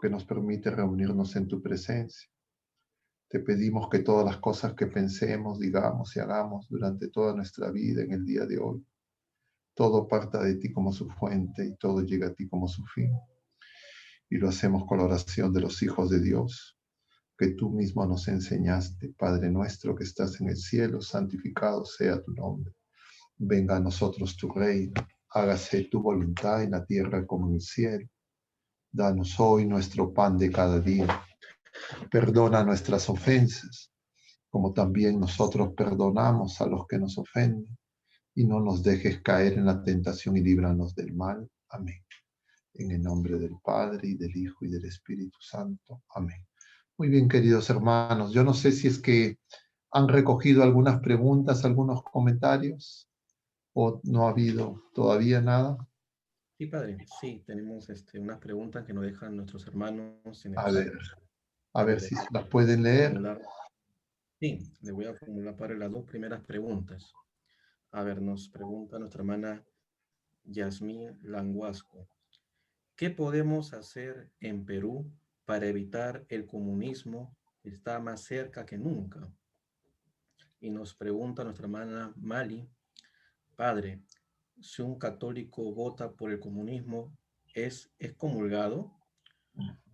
porque nos permite reunirnos en tu presencia. Te pedimos que todas las cosas que pensemos, digamos y hagamos durante toda nuestra vida en el día de hoy, todo parta de ti como su fuente y todo llega a ti como su fin. Y lo hacemos con la oración de los hijos de Dios, que tú mismo nos enseñaste. Padre nuestro que estás en el cielo, santificado sea tu nombre. Venga a nosotros tu reino, hágase tu voluntad en la tierra como en el cielo. Danos hoy nuestro pan de cada día. Perdona nuestras ofensas, como también nosotros perdonamos a los que nos ofenden. Y no nos dejes caer en la tentación y líbranos del mal. Amén. En el nombre del Padre, y del Hijo, y del Espíritu Santo. Amén. Muy bien, queridos hermanos. Yo no sé si es que han recogido algunas preguntas, algunos comentarios, o no ha habido todavía nada. Sí, padre, sí, tenemos unas preguntas que nos dejan nuestros hermanos en el A chat. ver, a A ver ver, si las pueden leer. formular. Sí, le voy a formular para las dos primeras preguntas. A ver, nos pregunta nuestra hermana Yasmín Languasco. ¿Qué podemos hacer en Perú para evitar el comunismo? Está más cerca que nunca. Y nos pregunta nuestra hermana Mali, padre, si un católico vota por el comunismo, ¿es excomulgado?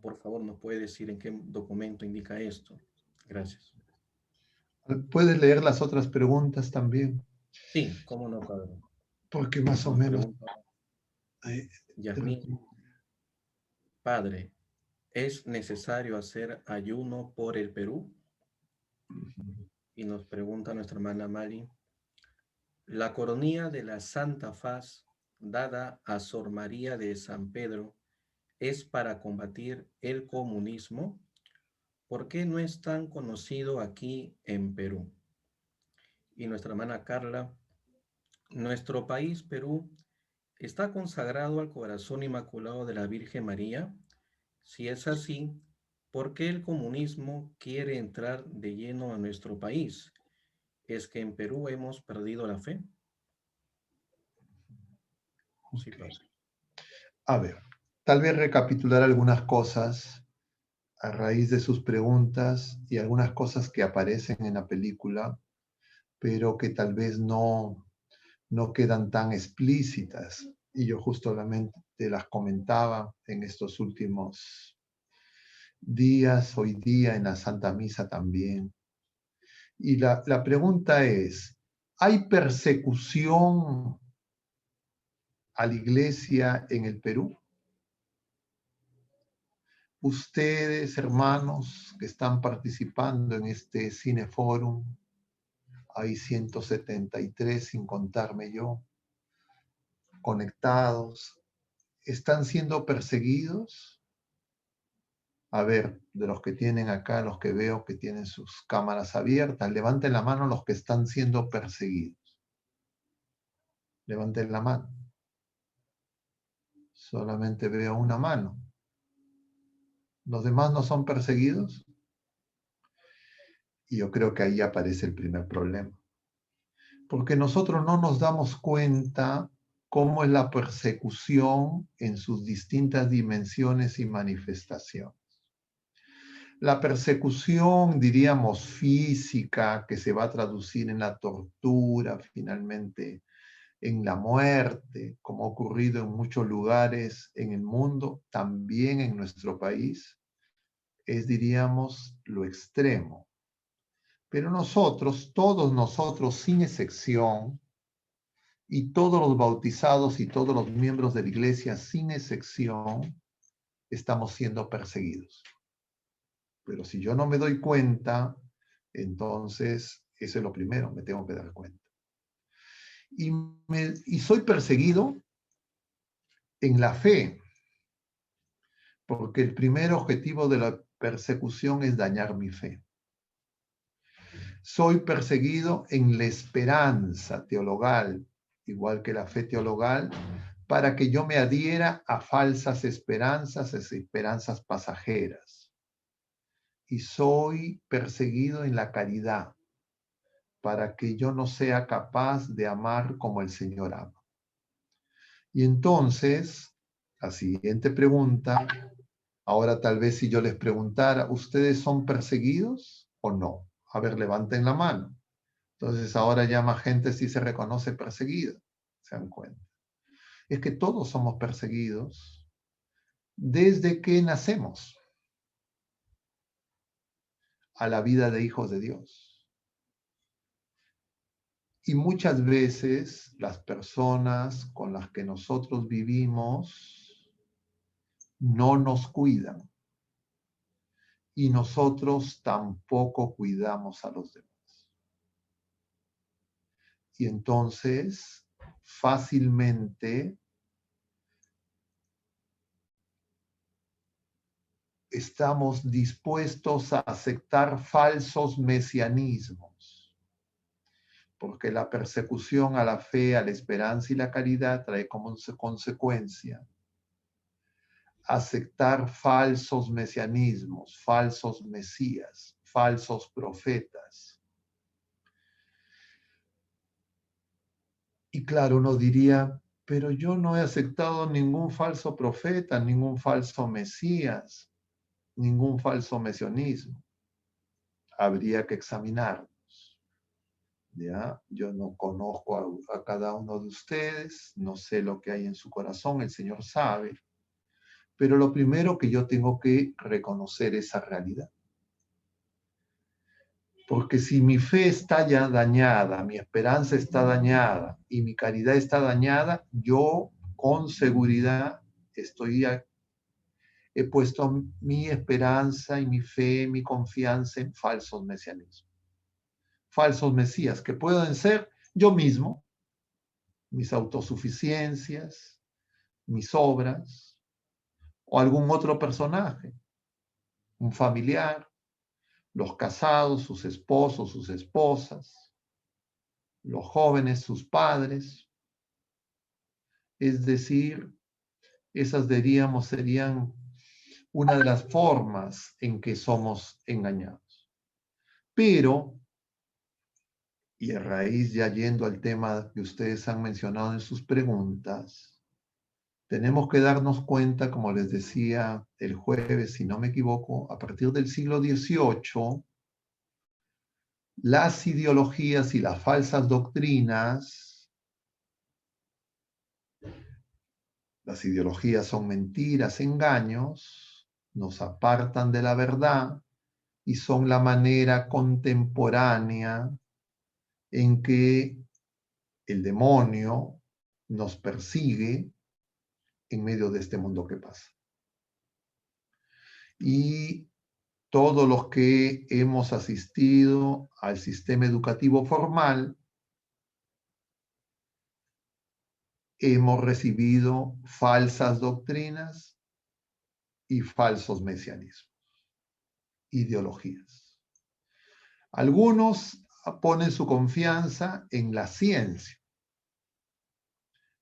Por favor, ¿nos puede decir en qué documento indica esto? Gracias. ¿Puedes leer las otras preguntas también? Sí, cómo no, padre. Porque más o Nos menos... pregunta eh, Yasmín, padre, ¿es necesario hacer ayuno por el Perú? Y nos pregunta nuestra hermana Mali, la coronilla de la Santa Faz dada a Sor María de San Pedro es para combatir el comunismo. ¿Por qué no es tan conocido aquí en Perú? Y nuestra hermana Carla, nuestro país, Perú, está consagrado al corazón inmaculado de la Virgen María. Si es así, ¿por qué el comunismo quiere entrar de lleno a nuestro país? ¿Es que en Perú hemos perdido la fe? Sí, ok. padre. A ver, tal vez recapitular algunas cosas a raíz de sus preguntas y algunas cosas que aparecen en la película, pero que tal vez no quedan tan explícitas. Y yo justamente las comentaba en estos últimos días, hoy día en la Santa Misa también. Y la pregunta es, ¿hay persecución a la iglesia en el Perú? Ustedes, hermanos, que están participando en este Cineforum, hay 173 sin contarme yo, conectados, ¿están siendo perseguidos? A ver, de los que tienen acá, los que veo que tienen sus cámaras abiertas, levanten la mano los que están siendo perseguidos. Levanten la mano. Solamente veo una mano. ¿Los demás no son perseguidos? Y yo creo que ahí aparece el primer problema. Porque nosotros no nos damos cuenta cómo es la persecución en sus distintas dimensiones y manifestaciones. La persecución, diríamos, física, que se va a traducir en la tortura, finalmente en la muerte, como ha ocurrido en muchos lugares en el mundo, también en nuestro país, es, diríamos, lo extremo. Pero nosotros, todos nosotros, sin excepción, y todos los bautizados y todos los miembros de la iglesia, sin excepción, estamos siendo perseguidos. Pero si yo no me doy cuenta, entonces eso es lo primero, me tengo que dar cuenta. Y soy perseguido en la fe, porque el primer objetivo de la persecución es dañar mi fe. Soy perseguido en la esperanza teologal, igual que la fe teologal, para que yo me adhiera a falsas esperanzas, esperanzas pasajeras. Y soy perseguido en la caridad, para que yo no sea capaz de amar como el Señor ama. Y entonces, la siguiente pregunta Ahora tal vez si yo les preguntara, ¿ustedes son perseguidos o no? A ver, levanten la mano. Entonces ahora ya más gente sí se reconoce perseguida, se dan cuenta. Es que todos somos perseguidos desde que nacemos a la vida de hijos de Dios. Y muchas veces las personas con las que nosotros vivimos no nos cuidan y nosotros tampoco cuidamos a los demás. Y entonces fácilmente estamos dispuestos a aceptar falsos mesianismos, porque la persecución a la fe, a la esperanza y la caridad trae como consecuencia aceptar falsos mesianismos, falsos mesías, falsos profetas. Y claro, uno diría, pero yo no he aceptado ningún falso profeta, ningún falso mesías, ningún falso mesianismo. Habría que examinarnos. ¿Ya? Yo no conozco a cada uno de ustedes, no sé lo que hay en su corazón, el Señor sabe, pero lo primero que yo tengo que reconocer es esa realidad. Porque si mi fe está ya dañada, mi esperanza está dañada y mi caridad está dañada, yo con seguridad he puesto mi esperanza y mi fe, mi confianza en falsos mesianismos. Falsos mesías que pueden ser yo mismo, mis autosuficiencias, mis obras o algún otro personaje, un familiar, los casados, sus esposos, sus esposas, los jóvenes, sus padres. Es decir, esas serían una de las formas en que somos engañados. Pero, y a raíz ya yendo al tema que ustedes han mencionado en sus preguntas, tenemos que darnos cuenta, como les decía el jueves, si no me equivoco, a partir del siglo XVIII, las ideologías y las falsas doctrinas, las ideologías son mentiras, engaños, nos apartan de la verdad y son la manera contemporánea en que el demonio nos persigue en medio de este mundo que pasa. Y todos los que hemos asistido al sistema educativo formal, hemos recibido falsas doctrinas y falsos mesianismos, ideologías. Algunos ponen su confianza en la ciencia.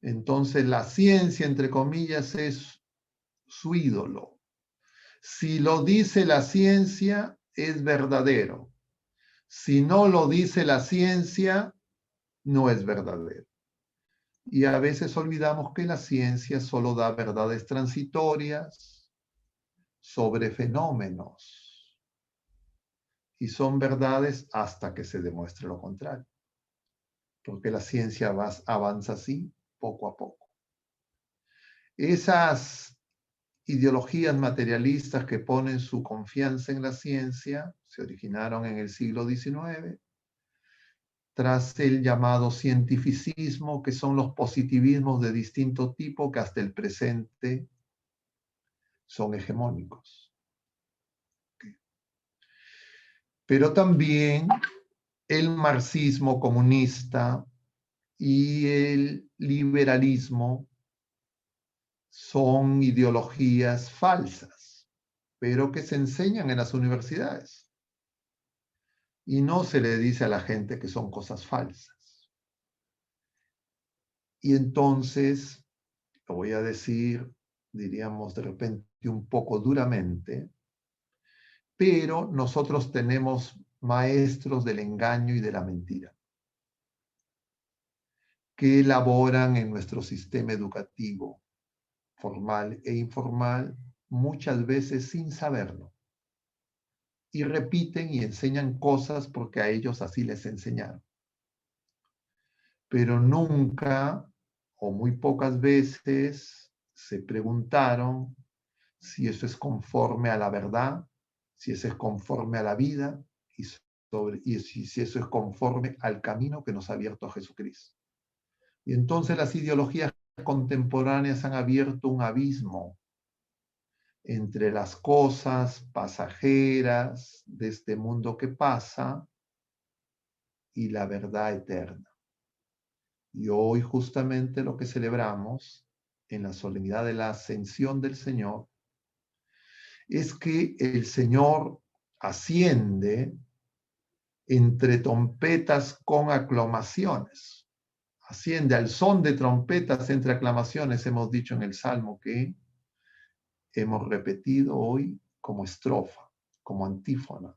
Entonces la ciencia, entre comillas, es su ídolo. Si lo dice la ciencia, es verdadero. Si no lo dice la ciencia, no es verdadero. Y a veces olvidamos que la ciencia solo da verdades transitorias sobre fenómenos. Y son verdades hasta que se demuestre lo contrario. Porque la ciencia avanza así, poco a poco. Esas ideologías materialistas que ponen su confianza en la ciencia se originaron en el siglo XIX, tras el llamado cientificismo, que son los positivismos de distinto tipo que hasta el presente son hegemónicos. Pero también el marxismo comunista y el liberalismo son ideologías falsas, pero que se enseñan en las universidades. Y no se le dice a la gente que son cosas falsas. Y entonces, lo voy a decir, diríamos de repente un poco duramente, pero nosotros tenemos maestros del engaño y de la mentira que elaboran en nuestro sistema educativo, formal e informal, muchas veces sin saberlo. Y repiten y enseñan cosas porque a ellos así les enseñaron. Pero nunca o muy pocas veces se preguntaron si eso es conforme a la verdad, si eso es conforme a la vida y si eso es conforme al camino que nos ha abierto a Jesucristo. Y entonces las ideologías contemporáneas han abierto un abismo entre las cosas pasajeras de este mundo que pasa y la verdad eterna. Y hoy justamente lo que celebramos en la solemnidad de la ascensión del Señor es que el Señor asciende entre trompetas con aclamaciones. Asciende al son de trompetas entre aclamaciones, hemos dicho en el Salmo que hemos repetido hoy como estrofa, como antífona.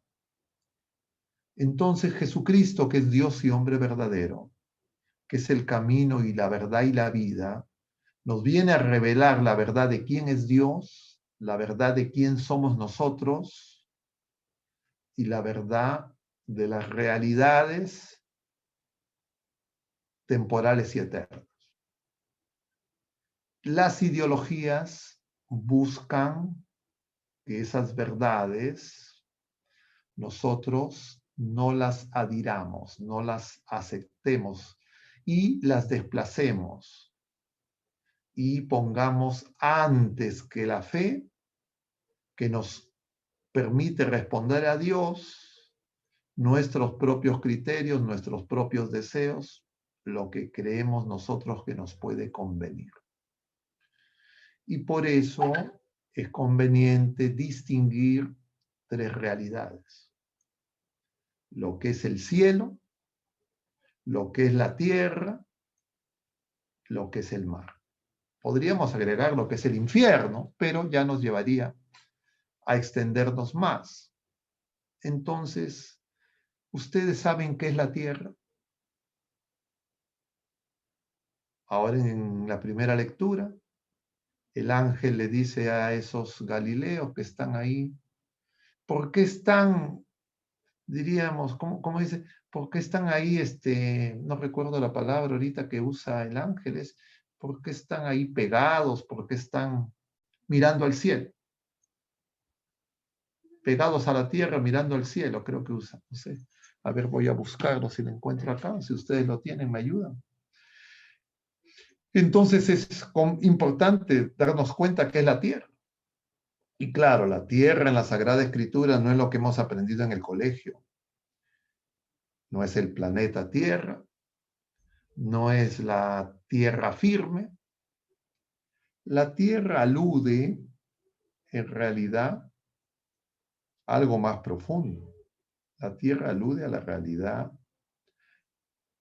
Entonces Jesucristo, que es Dios y hombre verdadero, que es el camino y la verdad y la vida, nos viene a revelar la verdad de quién es Dios, la verdad de quién somos nosotros y la verdad de las realidades temporales y eternas. Las ideologías buscan que esas verdades nosotros no las adhiramos, no las aceptemos y las desplacemos y pongamos antes que la fe que nos permite responder a Dios nuestros propios criterios, nuestros propios deseos, lo que creemos nosotros que nos puede convenir. Y por eso es conveniente distinguir tres realidades: lo que es el cielo, lo que es la tierra, lo que es el mar. Podríamos agregar lo que es el infierno, pero ya nos llevaría a extendernos más. Entonces, ¿ustedes saben qué es la tierra? Ahora en la primera lectura, el ángel le dice a esos galileos que están ahí, ¿por qué están, diríamos, cómo dice? ¿Por qué están ahí, no recuerdo la palabra ahorita que usa el ángel, es, ¿por qué están ahí pegados? ¿Por qué están mirando al cielo? Pegados a la tierra, mirando al cielo, creo que usa, no sé. A ver, voy a buscarlo si lo encuentro acá, si ustedes lo tienen, me ayudan. Entonces es importante darnos cuenta que es la tierra. Y claro, la tierra en la Sagrada Escritura no es lo que hemos aprendido en el colegio. No es el planeta Tierra, no es la tierra firme. La tierra alude, en realidad, a algo más profundo. La tierra alude a la realidad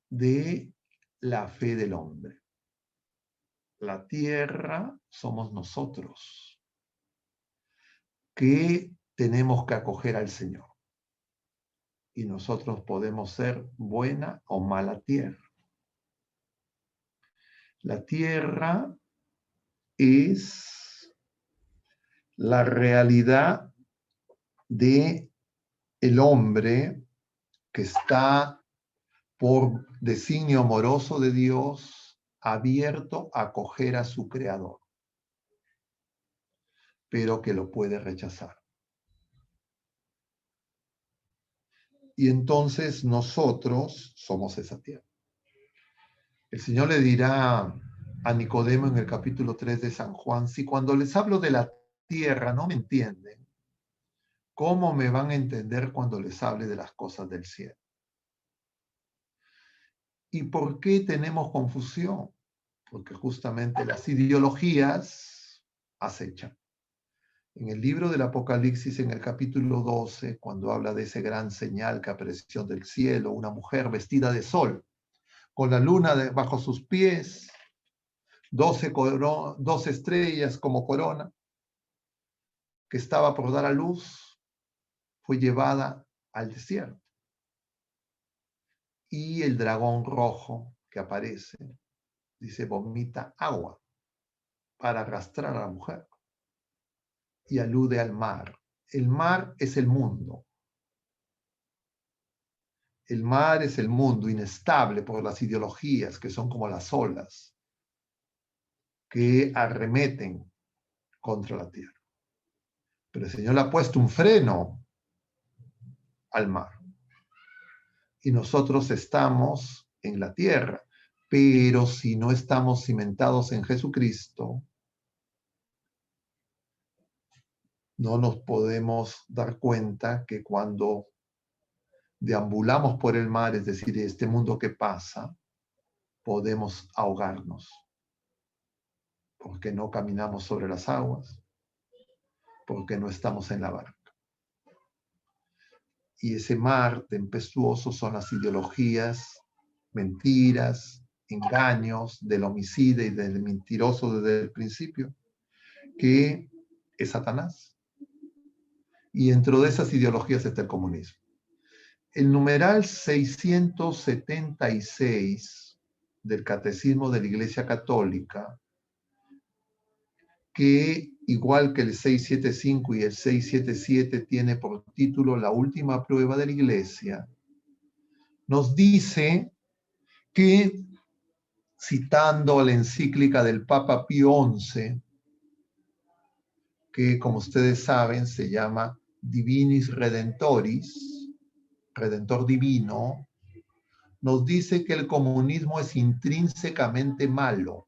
de la fe del hombre. La tierra somos nosotros, que tenemos que acoger al Señor. Y nosotros podemos ser buena o mala tierra. La tierra es la realidad de el hombre que está por designio amoroso de Dios abierto a acoger a su creador, pero que lo puede rechazar. Y entonces nosotros somos esa tierra. El Señor le dirá a Nicodemo en el capítulo 3 de San Juan, si cuando les hablo de la tierra no me entienden, ¿cómo me van a entender cuando les hable de las cosas del cielo? ¿Y por qué tenemos confusión? Porque justamente las ideologías acechan. En el libro del Apocalipsis, en el capítulo 12, cuando habla de ese gran señal que apareció del cielo, una mujer vestida de sol, con la luna bajo sus pies, 12 estrellas como corona, que estaba por dar a luz, fue llevada al desierto. Y el dragón rojo que aparece, dice, vomita agua para arrastrar a la mujer. y alude al mar. El mar es el mundo. El mar es el mundo inestable por las ideologías que son como las olas que arremeten contra la tierra. Pero el Señor le ha puesto un freno al mar. Y nosotros estamos en la tierra. Pero si no estamos cimentados en Jesucristo, no nos podemos dar cuenta que cuando deambulamos por el mar, es decir, este mundo que pasa, podemos ahogarnos, porque no caminamos sobre las aguas, porque no estamos en la barca. Y ese mar tempestuoso son las ideologías, mentiras, engaños del homicida y del mentiroso desde el principio, que es Satanás. Y dentro de esas ideologías está el comunismo. El numeral 676 del Catecismo de la Iglesia Católica, que igual que el 675 y el 677 tiene por título La última prueba de la Iglesia, nos dice que, citando la encíclica del Papa Pío XI, que como ustedes saben se llama Divinis Redentoris, Redentor Divino, nos dice que el comunismo es intrínsecamente malo.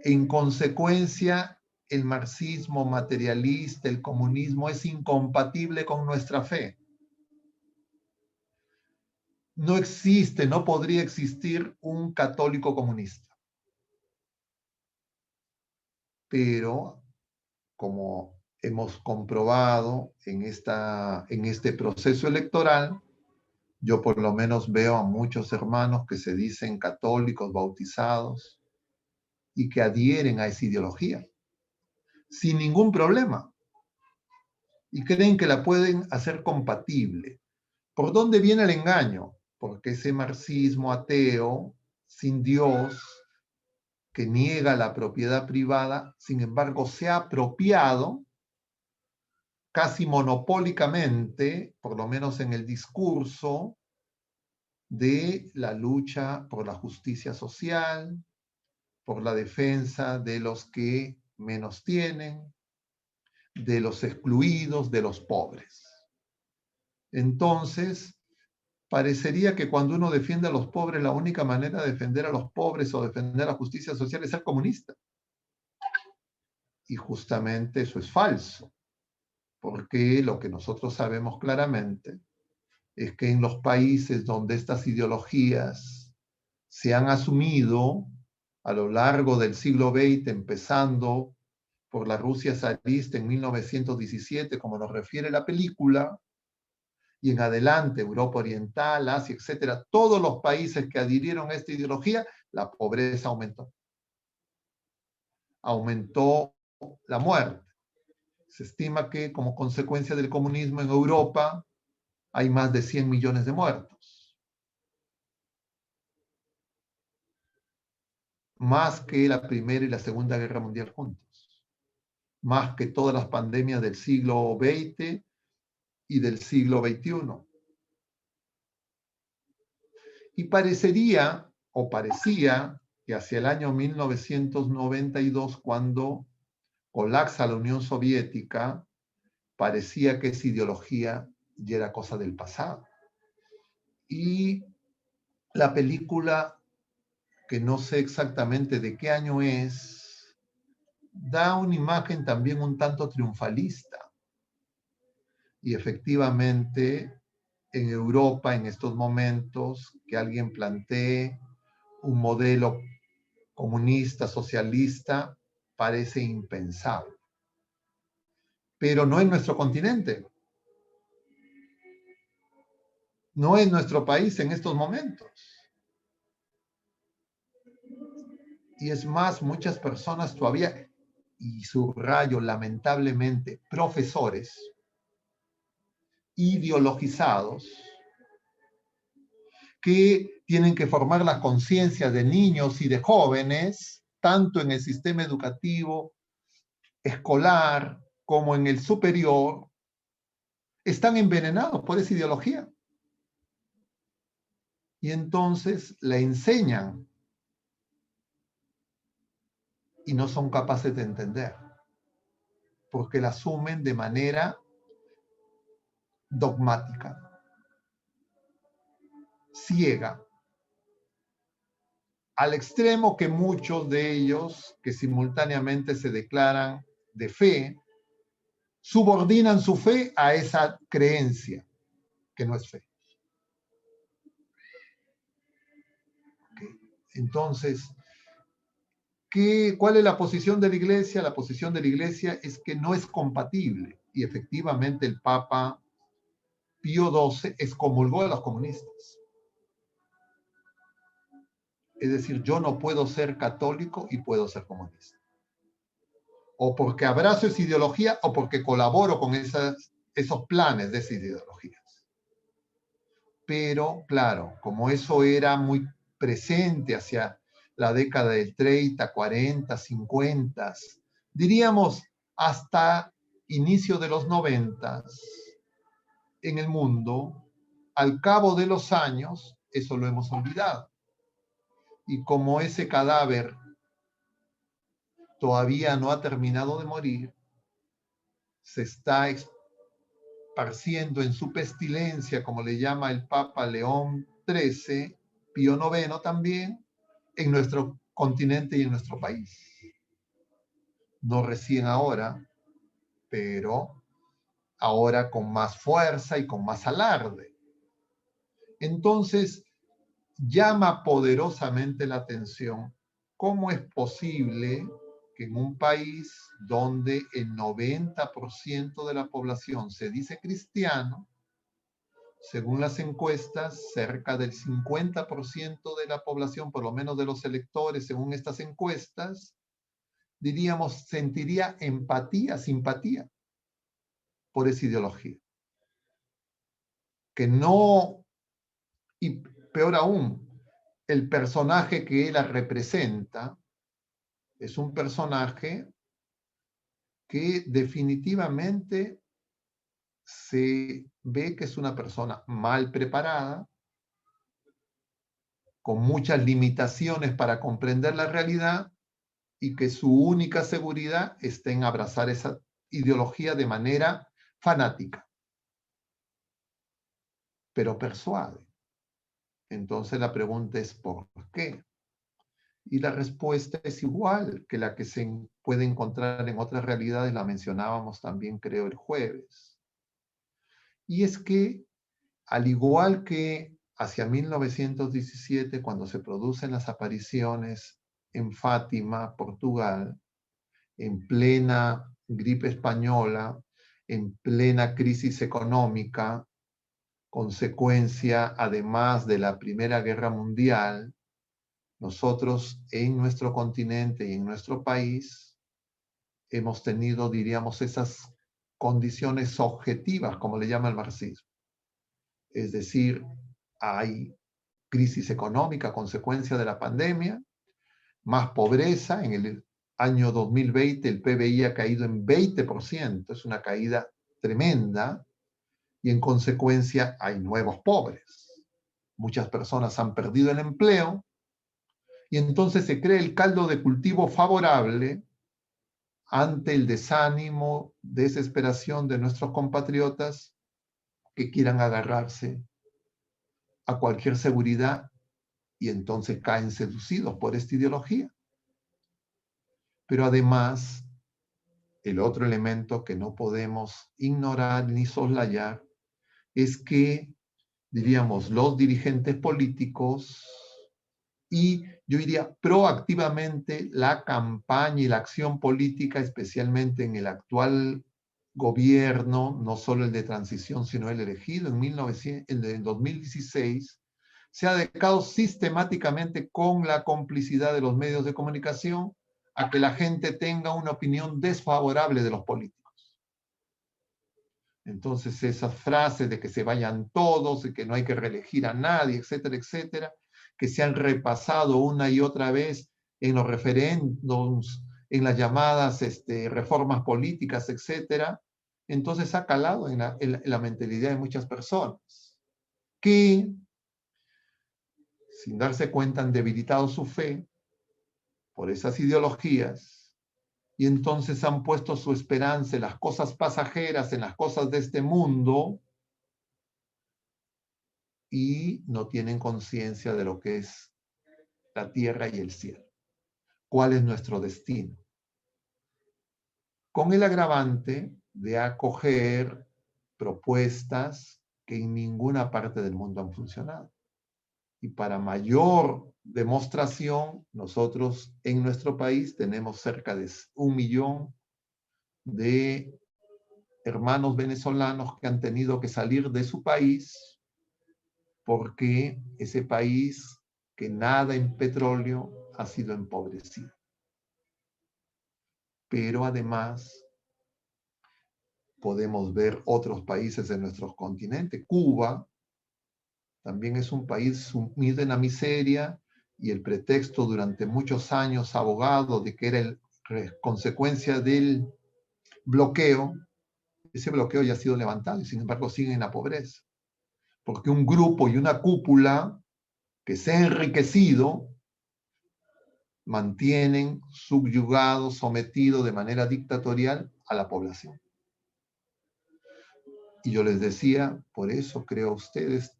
En consecuencia, el marxismo materialista, el comunismo es incompatible con nuestra fe. No existe, no podría existir un católico comunista. Pero, como hemos comprobado en este proceso electoral, yo por lo menos veo a muchos hermanos que se dicen católicos, bautizados, y que adhieren a esa ideología, sin ningún problema, y creen que la pueden hacer compatible. ¿Por dónde viene el engaño? Porque ese marxismo ateo, sin Dios, que niega la propiedad privada, sin embargo se ha apropiado casi monopólicamente, por lo menos en el discurso, de la lucha por la justicia social, por la defensa de los que menos tienen, de los excluidos, de los pobres. Entonces, parecería que cuando uno defiende a los pobres, la única manera de defender a los pobres o defender la justicia social es ser comunista. Y justamente eso es falso, porque lo que nosotros sabemos claramente es que en los países donde estas ideologías se han asumido a lo largo del siglo XX, empezando por la Rusia zarista en 1917, como nos refiere la película, y en adelante, Europa Oriental, Asia, etcétera, todos los países que adhirieron a esta ideología, la pobreza aumentó. Aumentó la muerte. Se estima que como consecuencia del comunismo en Europa hay más de 100 millones de muertos. Más que la Primera y la Segunda Guerra Mundial juntos. Más que todas las pandemias del siglo XX y del siglo XXI. Y parecería, o parecía, que hacia el año 1992, cuando colapsa la Unión Soviética, parecía que esa ideología ya era cosa del pasado. Y la película, que no sé exactamente de qué año es, da una imagen también un tanto triunfalista. Y efectivamente, en Europa, en estos momentos, que alguien plantee un modelo comunista, socialista, parece impensable. Pero no en nuestro continente. No en nuestro país en estos momentos. Y es más, muchas personas todavía, y subrayo lamentablemente, profesores ideologizados, que tienen que formar la conciencia de niños y de jóvenes, tanto en el sistema educativo escolar como en el superior, están envenenados por esa ideología. Y entonces la enseñan y no son capaces de entender, porque la asumen de manera dogmática, ciega, al extremo que muchos de ellos, que simultáneamente se declaran de fe, subordinan su fe a esa creencia, que no es fe. ¿Okay? Entonces, ¿cuál es la posición de la Iglesia? La posición de la Iglesia es que no es compatible, y efectivamente el Papa Pío XII excomulgó a los comunistas. Es decir, yo no puedo ser católico y puedo ser comunista. O porque abrazo esa ideología o porque colaboro con esos planes de esas ideologías. Pero, claro, como eso era muy presente hacia la década del 30, 40, 50, diríamos hasta inicio de los 90, en el mundo, al cabo de los años, eso lo hemos olvidado. Y como ese cadáver todavía no ha terminado de morir, se está esparciendo en su pestilencia, como le llama el Papa León XIII, Pío IX también, en nuestro continente y en nuestro país. No recién ahora, pero ahora con más fuerza y con más alarde. Entonces, llama poderosamente la atención cómo es posible que en un país donde el 90% de la población se dice cristiano, según las encuestas, cerca del 50% de la población, por lo menos de los electores, según estas encuestas, diríamos, sentiría empatía, simpatía por esa ideología. Que no, y peor aún, el personaje que ella representa es un personaje que definitivamente se ve que es una persona mal preparada, con muchas limitaciones para comprender la realidad y que su única seguridad está en abrazar esa ideología de manera fanática, pero persuade. Entonces la pregunta es ¿por qué? Y la respuesta es igual que la que se puede encontrar en otras realidades, la mencionábamos también creo el jueves. Y es que al igual que hacia 1917, cuando se producen las apariciones en Fátima, Portugal, en plena gripe española, en plena crisis económica, consecuencia además de la Primera Guerra Mundial, nosotros en nuestro continente y en nuestro país hemos tenido, diríamos, esas condiciones objetivas, como le llama el marxismo. Es decir, hay crisis económica a consecuencia de la pandemia, más pobreza. En el año 2020 el PBI ha caído en 20%, es una caída tremenda, y en consecuencia hay nuevos pobres. Muchas personas han perdido el empleo, y entonces se crea el caldo de cultivo favorable ante el desánimo, desesperación de nuestros compatriotas que quieran agarrarse a cualquier seguridad y entonces caen seducidos por esta ideología. Pero además, el otro elemento que no podemos ignorar ni soslayar es que, diríamos, los dirigentes políticos y yo diría proactivamente la campaña y la acción política, especialmente en el actual gobierno, no solo el de transición, sino el elegido en 2016, se ha dedicado sistemáticamente con la complicidad de los medios de comunicación a que la gente tenga una opinión desfavorable de los políticos. Entonces esas frases de que se vayan todos y que no hay que reelegir a nadie, etcétera, etcétera, que se han repasado una y otra vez en los referéndums en las llamadas reformas políticas, etcétera, entonces ha calado en la mentalidad de muchas personas que, sin darse cuenta, han debilitado su fe por esas ideologías y entonces han puesto su esperanza en las cosas pasajeras, en las cosas de este mundo y no tienen conciencia de lo que es la tierra y el cielo. ¿Cuál es nuestro destino? Con el agravante de acoger propuestas que en ninguna parte del mundo han funcionado. Y para mayor demostración, nosotros en nuestro país tenemos cerca de 1 millón de hermanos venezolanos que han tenido que salir de su país porque ese país que nada en petróleo ha sido empobrecido. Pero además podemos ver otros países de nuestro continente. Cuba también es un país sumido en la miseria y el pretexto durante muchos años abogado de que era consecuencia del bloqueo, ese bloqueo ya ha sido levantado y sin embargo siguen en la pobreza. Porque un grupo y una cúpula que se ha enriquecido mantienen subyugado, sometido de manera dictatorial a la población. Y yo les decía, por eso creo a ustedes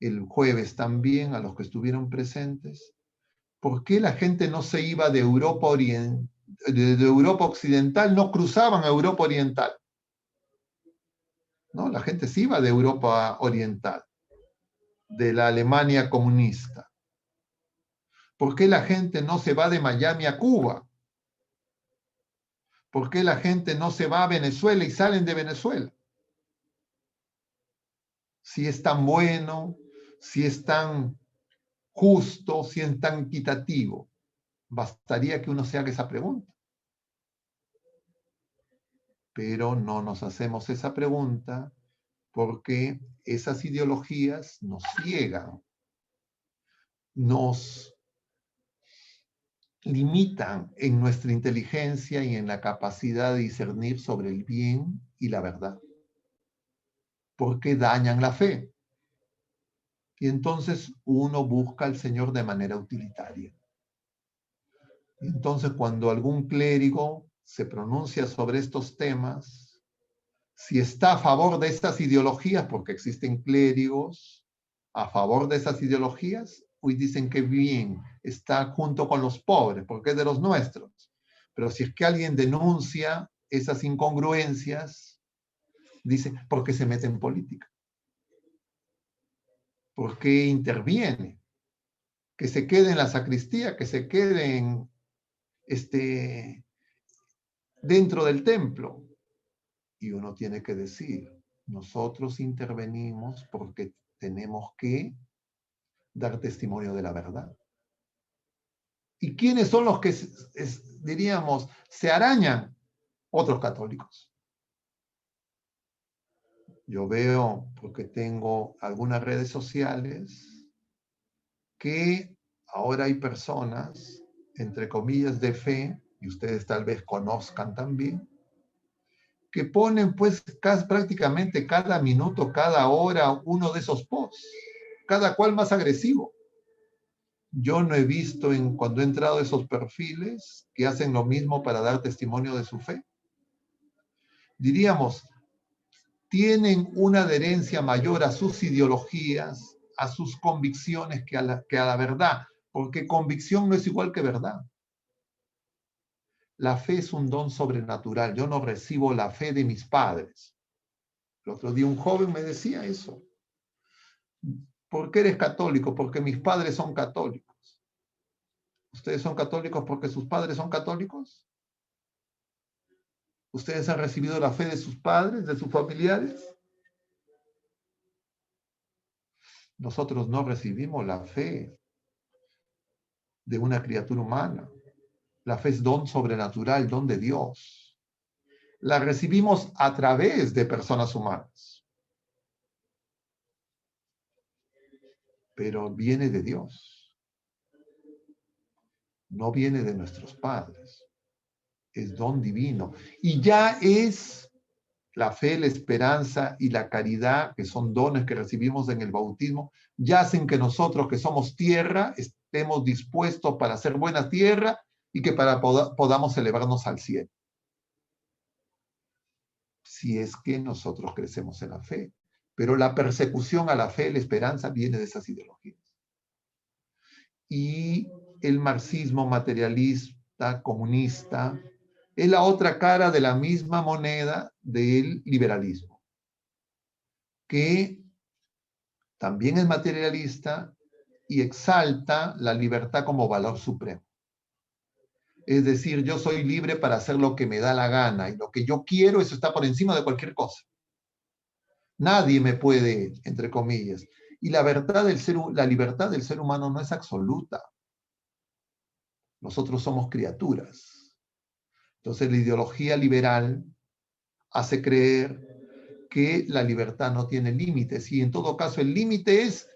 el jueves también, a los que estuvieron presentes, ¿por qué la gente no se iba de Europa, de Europa Occidental, no cruzaban a Europa Oriental? ¿No? La gente se iba de Europa Oriental, de la Alemania comunista. ¿Por qué la gente no se va de Miami a Cuba? ¿Por qué la gente no se va a Venezuela y salen de Venezuela? Si es tan bueno, si es tan justo, si es tan equitativo. Bastaría que uno se haga esa pregunta. Pero no nos hacemos esa pregunta porque esas ideologías nos ciegan, nos limitan en nuestra inteligencia y en la capacidad de discernir sobre el bien y la verdad, porque dañan la fe. Y entonces uno busca al Señor de manera utilitaria. Y entonces cuando algún clérigo se pronuncia sobre estos temas, si está a favor de estas ideologías, porque existen clérigos a favor de esas ideologías, hoy dicen que bien, está junto con los pobres, porque es de los nuestros. Pero si es que alguien denuncia esas incongruencias, dice, ¿por qué se mete en política? ¿Por qué interviene? Que se quede en la sacristía, que se quede en, dentro del templo. Y uno tiene que decir, nosotros intervenimos porque tenemos que dar testimonio de la verdad. ¿Y quiénes son los que, diríamos, se arañan? Otros católicos. Yo veo, porque tengo algunas redes sociales, que ahora hay personas, entre comillas, de fe, y ustedes tal vez conozcan también, que ponen pues prácticamente cada minuto, cada hora, uno de esos posts, cada cual más agresivo. Yo no he visto cuando he entrado a esos perfiles que hacen lo mismo para dar testimonio de su fe. Diríamos, tienen una adherencia mayor a sus ideologías, a sus convicciones que a la verdad, porque convicción no es igual que verdad. La fe es un don sobrenatural. Yo no recibo la fe de mis padres. El otro día un joven me decía eso. ¿Por qué eres católico? Porque mis padres son católicos. ¿Ustedes son católicos porque sus padres son católicos? ¿Ustedes han recibido la fe de sus padres, de sus familiares? Nosotros no recibimos la fe de una criatura humana. La fe es don sobrenatural, don de Dios. La recibimos a través de personas humanas. Pero viene de Dios. No viene de nuestros padres. es don divino. Y ya es la fe, la esperanza y la caridad, que son dones que recibimos en el bautismo, ya hacen que nosotros que somos tierra estemos dispuestos para ser buena tierra y que podamos elevarnos al cielo. Si es que nosotros crecemos en la fe. Pero la persecución a la fe, la esperanza, viene de esas ideologías. Y el marxismo materialista, comunista, es la otra cara de la misma moneda del liberalismo, que también es materialista y exalta la libertad como valor supremo. Es decir, yo soy libre para hacer lo que me da la gana y lo que yo quiero, eso está por encima de cualquier cosa. Nadie me puede, entre comillas. Y la libertad del ser humano no es absoluta. Nosotros somos criaturas. Entonces la ideología liberal hace creer que la libertad no tiene límites y en todo caso el límite es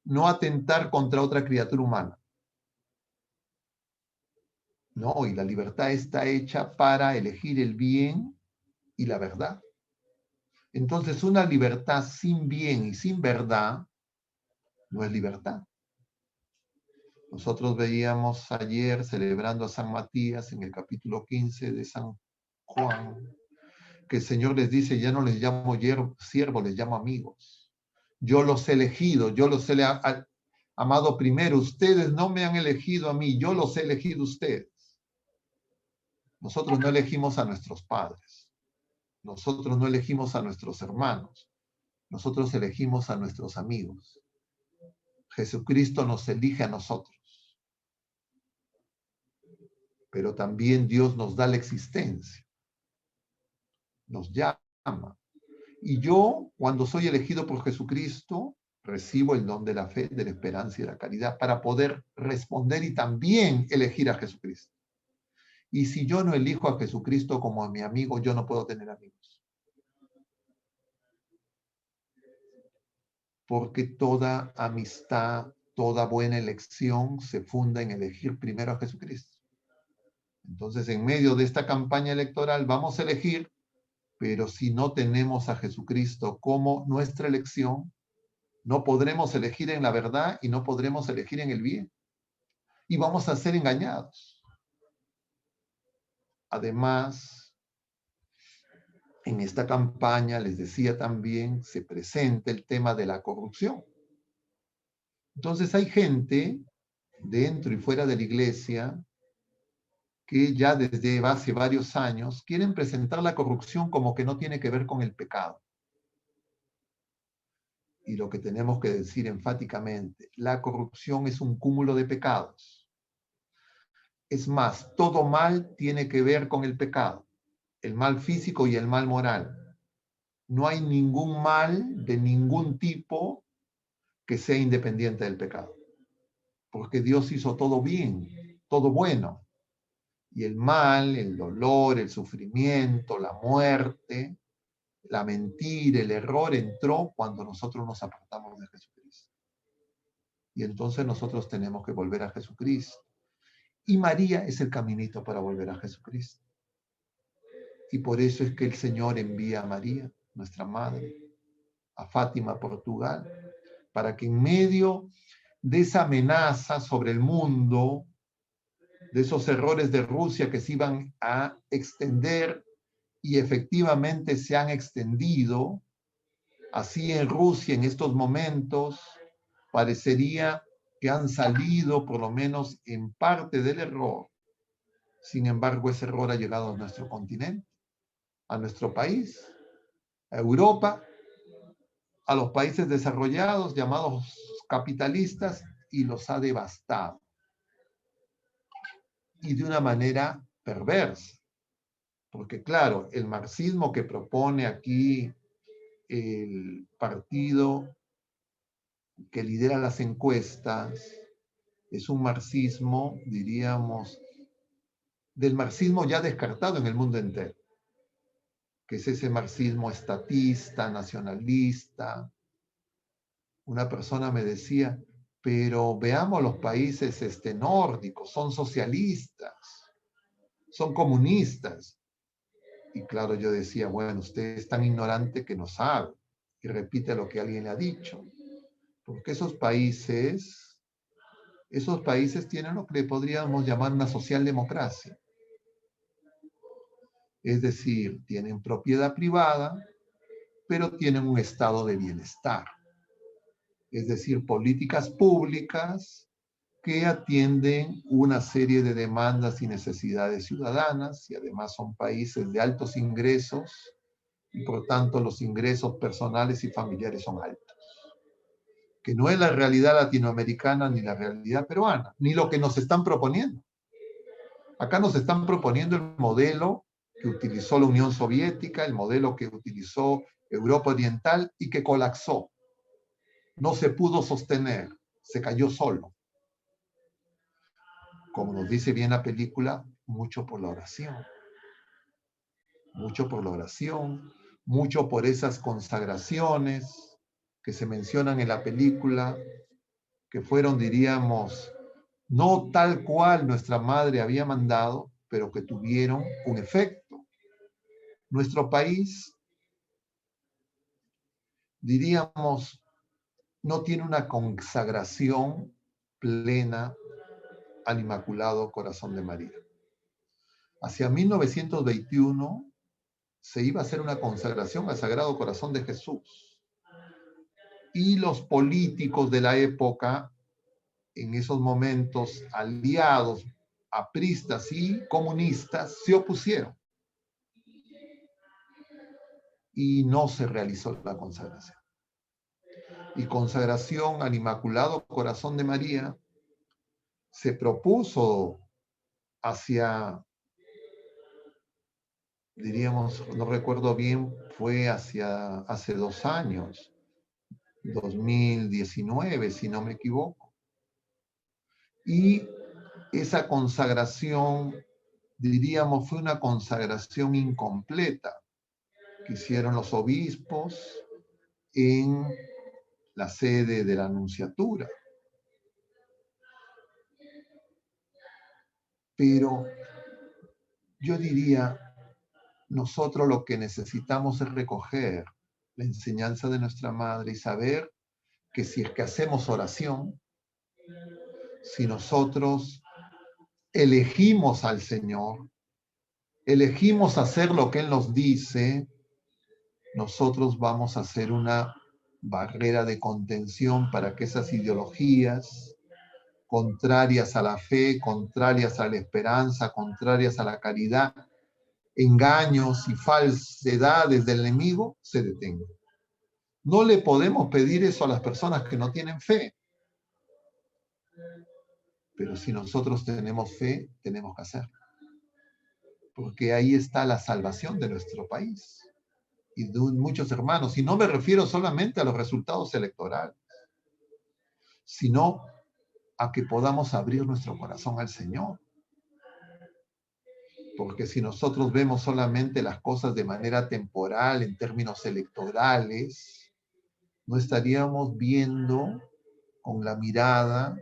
no atentar contra otra criatura humana. No, y la libertad está hecha para elegir el bien y la verdad. Entonces una libertad sin bien y sin verdad no es libertad. Nosotros veíamos ayer, celebrando a San Matías, en el capítulo 15 de San Juan, que el Señor les dice, ya no les llamo siervos, les llamo amigos. Yo los he elegido, yo los he amado primero. Ustedes no me han elegido a mí, yo los he elegido a ustedes. Nosotros no elegimos a nuestros padres. Nosotros no elegimos a nuestros hermanos. Nosotros elegimos a nuestros amigos. Jesucristo nos elige a nosotros. Pero también Dios nos da la existencia. Nos llama. Y yo, cuando soy elegido por Jesucristo, recibo el don de la fe, de la esperanza y de la caridad para poder responder y también elegir a Jesucristo. Y si yo no elijo a Jesucristo como a mi amigo, yo no puedo tener amigos. Porque toda amistad, toda buena elección se funda en elegir primero a Jesucristo. Entonces, en medio de esta campaña electoral vamos a elegir, pero si no tenemos a Jesucristo como nuestra elección, no podremos elegir en la verdad y no podremos elegir en el bien. Y vamos a ser engañados. Además, en esta campaña, les decía también, se presenta el tema de la corrupción. Entonces hay gente dentro y fuera de la iglesia que ya desde hace varios años quieren presentar la corrupción como que no tiene que ver con el pecado. Y lo que tenemos que decir enfáticamente, la corrupción es un cúmulo de pecados. Es más, todo mal tiene que ver con el pecado, el mal físico y el mal moral. No hay ningún mal de ningún tipo que sea independiente del pecado, porque Dios hizo todo bien, todo bueno. Y el mal, el dolor, el sufrimiento, la muerte, la mentira, el error entró cuando nosotros nos apartamos de Jesucristo. Y entonces nosotros tenemos que volver a Jesucristo. Y María es el caminito para volver a Jesucristo. Y por eso es que el Señor envía a María, nuestra madre, a Fátima, Portugal, para que en medio de esa amenaza sobre el mundo, de esos errores de Rusia que se iban a extender y efectivamente se han extendido, así en Rusia en estos momentos parecería que han salido por lo menos en parte del error. Sin embargo, ese error ha llegado a nuestro continente, a nuestro país, a Europa, a los países desarrollados llamados capitalistas y los ha devastado. Y de una manera perversa. Porque claro, el marxismo que propone aquí el partido que lidera las encuestas es un marxismo, diríamos, del marxismo ya descartado en el mundo entero, que es ese marxismo estatista, nacionalista. Una persona me decía, pero veamos los países nórdicos, son socialistas. son comunistas. Y claro, yo decía, bueno, usted es tan ignorante que no sabe, y repite lo que alguien le ha dicho. Porque esos países tienen lo que podríamos llamar una socialdemocracia. Es decir, tienen propiedad privada, pero tienen un estado de bienestar. Es decir, políticas públicas que atienden una serie de demandas y necesidades ciudadanas, y además son países de altos ingresos, y por tanto los ingresos personales y familiares son altos. Que no es la realidad latinoamericana ni la realidad peruana, ni lo que nos están proponiendo. Acá nos están proponiendo el modelo que utilizó la Unión Soviética, el modelo que utilizó Europa Oriental y que colapsó. No se pudo sostener, se cayó solo. Como nos dice bien la película, mucho por la oración. Mucho por la oración, mucho por esas consagraciones que se mencionan en la película, que fueron, diríamos, no tal cual nuestra madre había mandado, pero que tuvieron un efecto. Nuestro país, diríamos, no tiene una consagración plena al Inmaculado Corazón de María. Hacia 1921 se iba a hacer una consagración al Sagrado Corazón de Jesús. Y los políticos de la época, en esos momentos aliados, apristas y comunistas, se opusieron. Y no se realizó la consagración. Y consagración al Inmaculado Corazón de María se propuso hacia, diríamos, no recuerdo bien, fue hace 2 años, 2019, si no me equivoco. Y esa consagración, diríamos, fue una consagración incompleta que hicieron los obispos en la sede de la Nunciatura. Pero yo diría, nosotros lo que necesitamos es recoger la enseñanza de nuestra madre y saber que si es que hacemos oración, si nosotros elegimos al Señor, elegimos hacer lo que Él nos dice, nosotros vamos a hacer una barrera de contención para que esas ideologías contrarias a la fe, contrarias a la esperanza, contrarias a la caridad, engaños y falsedades del enemigo se detengan. No le podemos pedir eso a las personas que no tienen fe. Pero si nosotros tenemos fe, tenemos que hacerlo. Porque ahí está la salvación de nuestro país y de muchos hermanos. Y no me refiero solamente a los resultados electorales, sino a que podamos abrir nuestro corazón al Señor. Porque si nosotros vemos solamente las cosas de manera temporal, en términos electorales, no estaríamos viendo con la mirada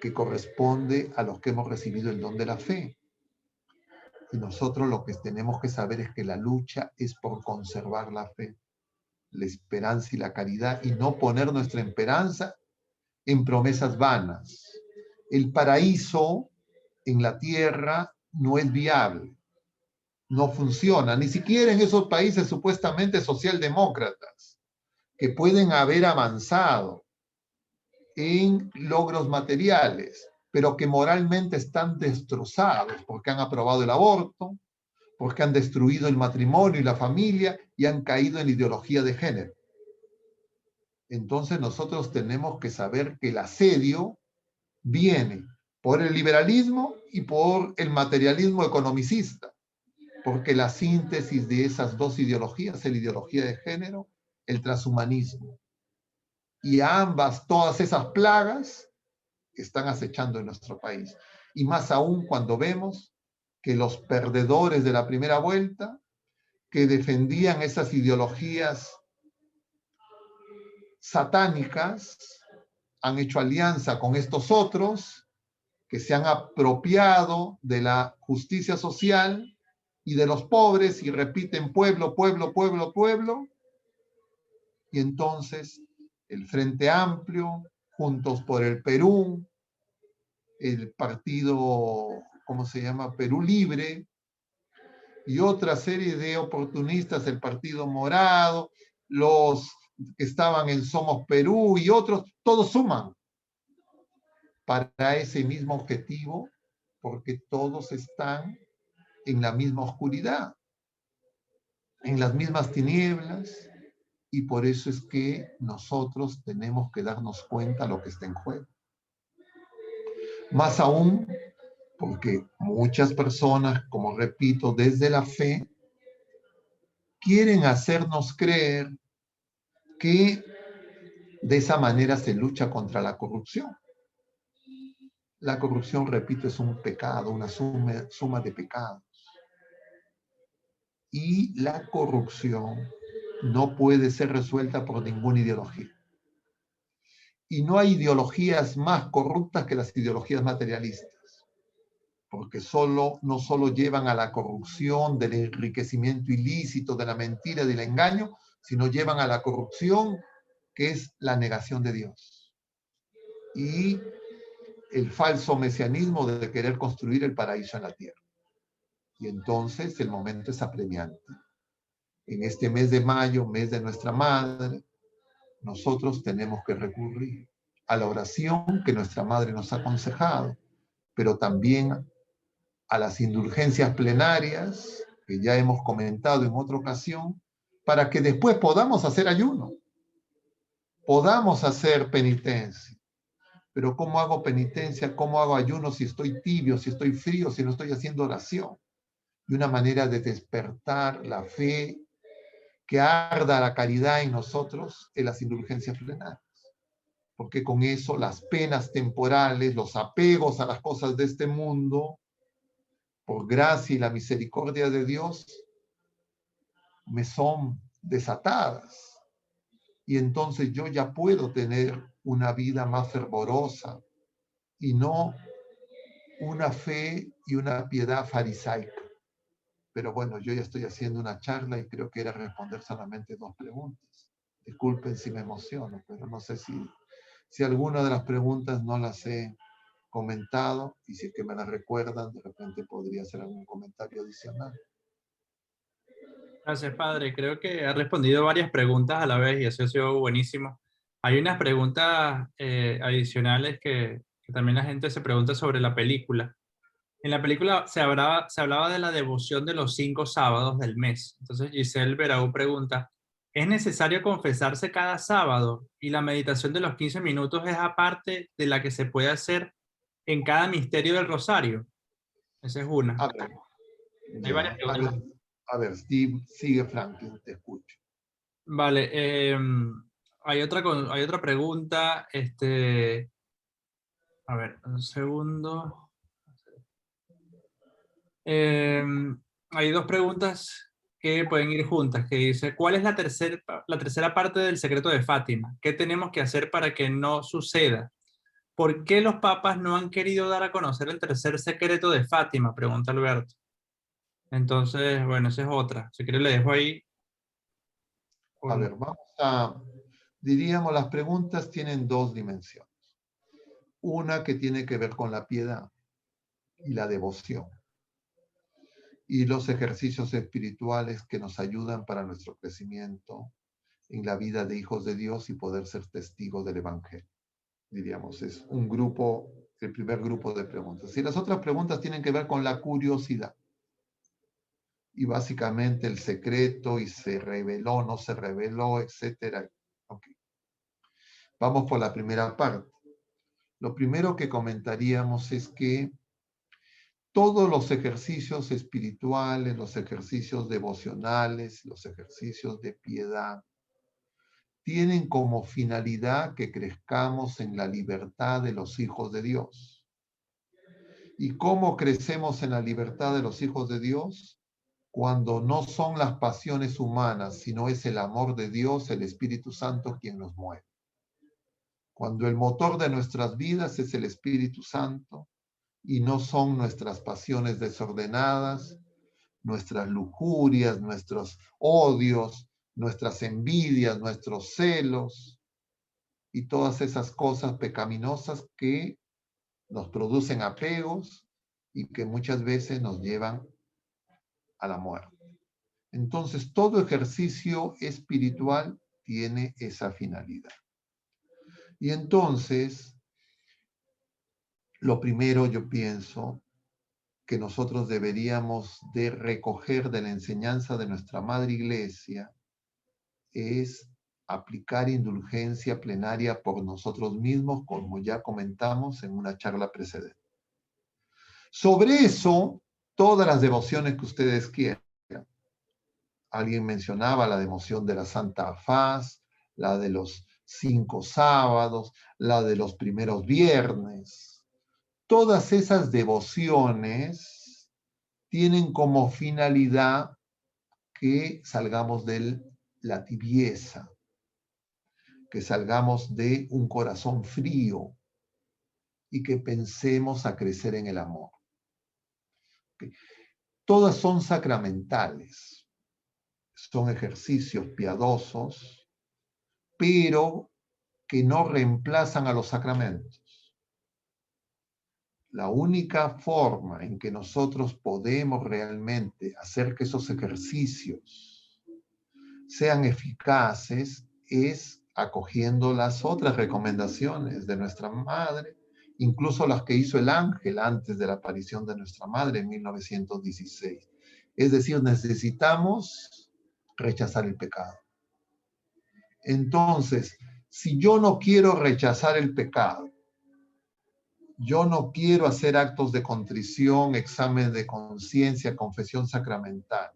que corresponde a los que hemos recibido el don de la fe. Y nosotros lo que tenemos que saber es que la lucha es por conservar la fe, la esperanza y la caridad, y no poner nuestra esperanza en promesas vanas. El paraíso en la tierra no es viable, no funciona, ni siquiera en esos países supuestamente socialdemócratas, que pueden haber avanzado en logros materiales, pero que moralmente están destrozados porque han aprobado el aborto, porque han destruido el matrimonio y la familia y han caído en la ideología de género. Entonces nosotros tenemos que saber que el asedio viene por el liberalismo y por el materialismo economicista, porque la síntesis de esas dos ideologías es la ideología de género, el transhumanismo. Y ambas, todas esas plagas están acechando en nuestro país. Y más aún cuando vemos que los perdedores de la primera vuelta, que defendían esas ideologías satánicas, han hecho alianza con estos otros que se han apropiado de la justicia social y de los pobres y repiten pueblo, pueblo, pueblo, pueblo. Y entonces el Frente Amplio, Juntos por el Perú, el partido, ¿cómo se llama? Perú Libre, y otra serie de oportunistas, el Partido Morado, los que estaban en Somos Perú y otros, todos suman para ese mismo objetivo, porque todos están en la misma oscuridad, en las mismas tinieblas, y por eso es que nosotros tenemos que darnos cuenta de lo que está en juego. Más aún, porque muchas personas, como repito, desde la fe, quieren hacernos creer que de esa manera se lucha contra la corrupción. La corrupción, repito, es un pecado, una suma de pecados. Y la corrupción no puede ser resuelta por ninguna ideología. Y no hay ideologías más corruptas que las ideologías materialistas, porque no solo llevan a la corrupción, del enriquecimiento ilícito, de la mentira, del engaño, sino llevan a la corrupción, que es la negación de Dios. Y el falso mesianismo de querer construir el paraíso en la tierra. Y entonces el momento es apremiante. En este mes de mayo, mes de nuestra madre, nosotros tenemos que recurrir a la oración que nuestra madre nos ha aconsejado, pero también a las indulgencias plenarias, que ya hemos comentado en otra ocasión, para que después podamos hacer ayuno, podamos hacer penitencia. Pero ¿cómo hago penitencia? ¿Cómo hago ayuno si estoy tibio, si estoy frío, si no estoy haciendo oración? Y una manera de despertar la fe, que arda la caridad en nosotros, es las indulgencias plenarias. Porque con eso las penas temporales, los apegos a las cosas de este mundo, por gracia y la misericordia de Dios, me son desatadas. Y entonces yo ya puedo tener una vida más fervorosa y no una fe y una piedad farisaica. Pero bueno, yo ya estoy haciendo una charla y creo que era responder solamente 2 preguntas. Disculpen si me emociono, pero no sé si alguna de las preguntas no las he comentado, y si es que me las recuerdan, de repente podría hacer algún comentario adicional. Gracias, padre. Creo que ha respondido varias preguntas a la vez y eso ha sido buenísimo. Hay unas preguntas adicionales que también la gente se pregunta sobre la película. En la película se hablaba de la devoción de los 5 sábados del mes. Entonces Giselle Beraú pregunta, ¿es necesario confesarse cada sábado y la meditación de los 15 minutos es aparte de la que se puede hacer en cada misterio del rosario? Esa es una. A ver, Hay varias ya, preguntas. a ver, Steve, sigue Franklin, te escucho. Vale, hay otra pregunta. A ver, un segundo. Hay dos preguntas que pueden ir juntas, que dice, ¿cuál es la tercera parte del secreto de Fátima? ¿Qué tenemos que hacer para que no suceda? ¿Por qué los papas no han querido dar a conocer el tercer secreto de Fátima? Pregunta Alberto. Entonces, bueno, esa es otra. Si quiere le dejo ahí. A ver, diríamos, las preguntas tienen 2 dimensiones. Una que tiene que ver con la piedad y la devoción, y los ejercicios espirituales que nos ayudan para nuestro crecimiento en la vida de hijos de Dios y poder ser testigos del Evangelio. Diríamos, es un grupo, el primer grupo de preguntas. Y las otras preguntas tienen que ver con la curiosidad. Y básicamente el secreto, y se reveló, no se reveló, etcétera. Okay. Vamos por la primera parte. Lo primero que comentaríamos es que todos los ejercicios espirituales, los ejercicios devocionales, los ejercicios de piedad, tienen como finalidad que crezcamos en la libertad de los hijos de Dios. ¿Y cómo crecemos en la libertad de los hijos de Dios? Cuando no son las pasiones humanas, sino es el amor de Dios, el Espíritu Santo, quien nos mueve. Cuando el motor de nuestras vidas es el Espíritu Santo, y no son nuestras pasiones desordenadas, nuestras lujurias, nuestros odios, nuestras envidias, nuestros celos y todas esas cosas pecaminosas que nos producen apegos y que muchas veces nos llevan a la muerte. Entonces, todo ejercicio espiritual tiene esa finalidad. Y entonces, lo primero yo pienso que nosotros deberíamos de recoger de la enseñanza de nuestra Madre Iglesia es aplicar indulgencia plenaria por nosotros mismos, como ya comentamos en una charla precedente. Sobre eso, todas las devociones que ustedes quieran. Alguien mencionaba la devoción de la Santa Faz, la de los 5 sábados, la de los primeros viernes. Todas esas devociones tienen como finalidad que salgamos de la tibieza, que salgamos de un corazón frío y que pensemos a crecer en el amor. Todas son sacramentales, son ejercicios piadosos, pero que no reemplazan a los sacramentos. La única forma en que nosotros podemos realmente hacer que esos ejercicios sean eficaces es acogiendo las otras recomendaciones de nuestra Madre, incluso las que hizo el ángel antes de la aparición de nuestra Madre en 1916. Es decir, necesitamos rechazar el pecado. Entonces, si yo no quiero rechazar el pecado, yo no quiero hacer actos de contrición, examen de conciencia, confesión sacramental,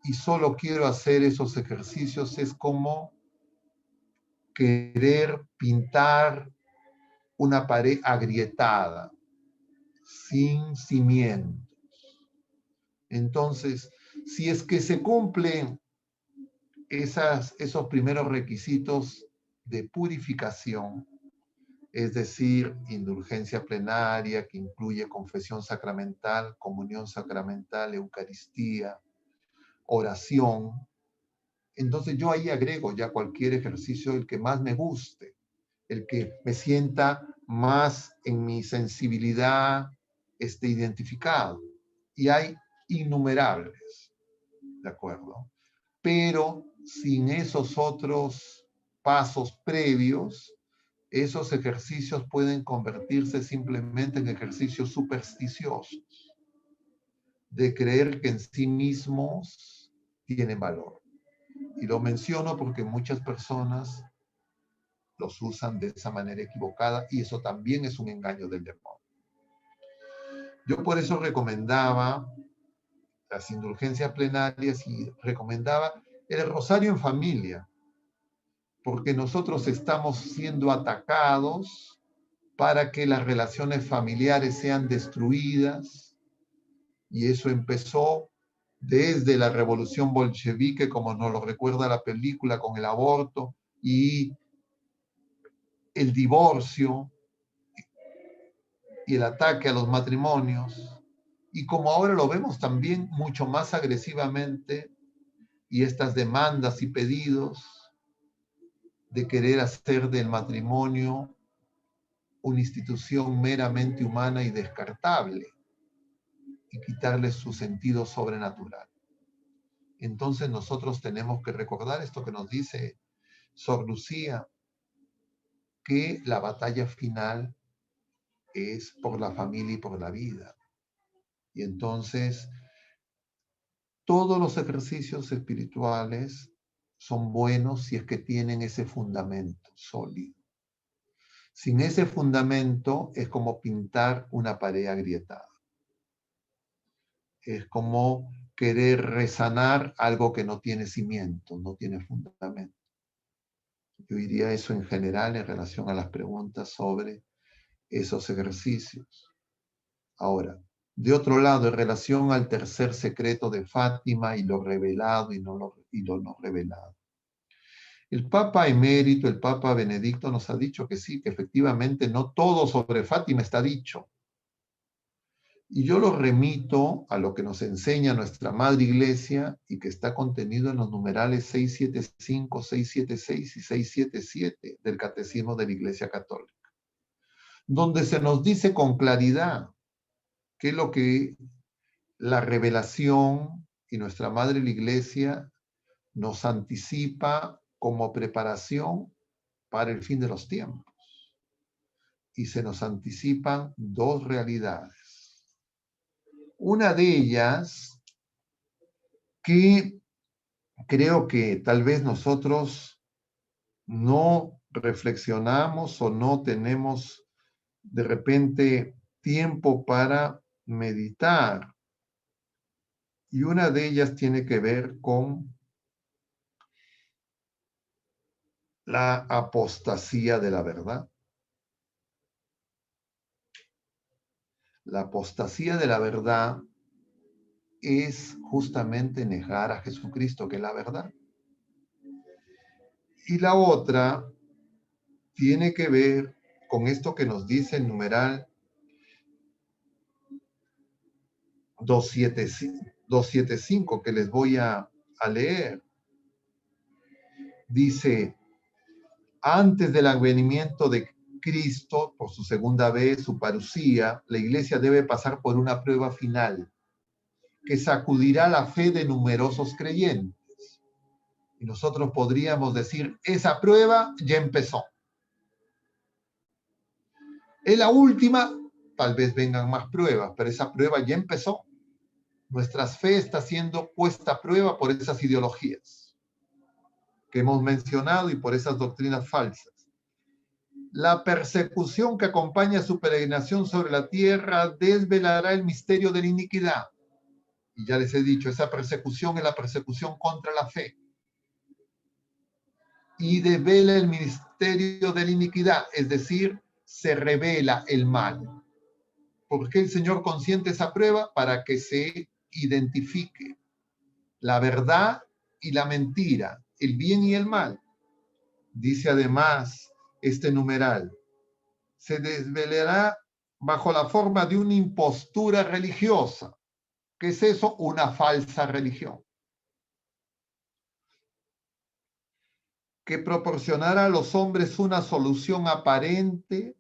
y solo quiero hacer esos ejercicios, es como querer pintar una pared agrietada, sin cimientos. Entonces, si es que se cumplen esos primeros requisitos de purificación, es decir, indulgencia plenaria, que incluye confesión sacramental, comunión sacramental, Eucaristía, oración, entonces yo ahí agrego ya cualquier ejercicio, el que más me guste, el que me sienta más en mi sensibilidad identificado. Y hay innumerables, ¿de acuerdo? Pero sin esos otros pasos previos, esos ejercicios pueden convertirse simplemente en ejercicios supersticiosos, de creer que en sí mismos tienen valor. Y lo menciono porque muchas personas los usan de esa manera equivocada y eso también es un engaño del demonio. Yo por eso recomendaba las indulgencias plenarias y recomendaba el rosario en familia, porque nosotros estamos siendo atacados para que las relaciones familiares sean destruidas, y eso empezó desde la revolución bolchevique, como nos lo recuerda la película, con el aborto y el divorcio y el ataque a los matrimonios, y como ahora lo vemos también mucho más agresivamente, y estas demandas y pedidos de querer hacer del matrimonio una institución meramente humana y descartable, y quitarle su sentido sobrenatural. Entonces nosotros tenemos que recordar esto que nos dice Sor Lucía, que la batalla final es por la familia y por la vida. Y entonces todos los ejercicios espirituales son buenos si es que tienen ese fundamento sólido. Sin ese fundamento es como pintar una pared agrietada. Es como querer resanar algo que no tiene cimiento, no tiene fundamento. Yo diría eso en general en relación a las preguntas sobre esos ejercicios. Ahora, de otro lado, en relación al tercer secreto de Fátima y lo revelado y lo no revelado. El Papa emérito, el Papa Benedicto nos ha dicho que sí, que efectivamente no todo sobre Fátima está dicho. Y yo lo remito a lo que nos enseña nuestra Madre Iglesia y que está contenido en los numerales 675, 676 y 677 del Catecismo de la Iglesia Católica, donde se nos dice con claridad qué es lo que la revelación y nuestra Madre la Iglesia nos anticipa como preparación para el fin de los tiempos. Y se nos anticipan dos realidades. Una de ellas, que creo que tal vez nosotros no reflexionamos o no tenemos de repente tiempo para meditar. Y una de ellas tiene que ver con la apostasía de la verdad. La apostasía de la verdad es justamente negar a Jesucristo, que es la verdad. Y la otra tiene que ver con esto que nos dice el numeral 275, que les voy a leer. Dice: antes del advenimiento de Cristo, por su segunda vez, su parusía, la Iglesia debe pasar por una prueba final que sacudirá la fe de numerosos creyentes. Y nosotros podríamos decir, esa prueba ya empezó. Es la última, tal vez vengan más pruebas, pero esa prueba ya empezó. Nuestra fe está siendo puesta a prueba por esas ideologías que hemos mencionado y por esas doctrinas falsas. La persecución que acompaña su peregrinación sobre la tierra desvelará el misterio de la iniquidad. Y ya les he dicho, esa persecución es la persecución contra la fe. Y devela el misterio de la iniquidad, es decir, se revela el mal. ¿Por qué el Señor consiente esa prueba? Para que se identifique la verdad y la mentira, el bien y el mal. Dice además este numeral: se desvelará bajo la forma de una impostura religiosa. ¿Qué es eso? Una falsa religión, que proporcionará a los hombres una solución aparente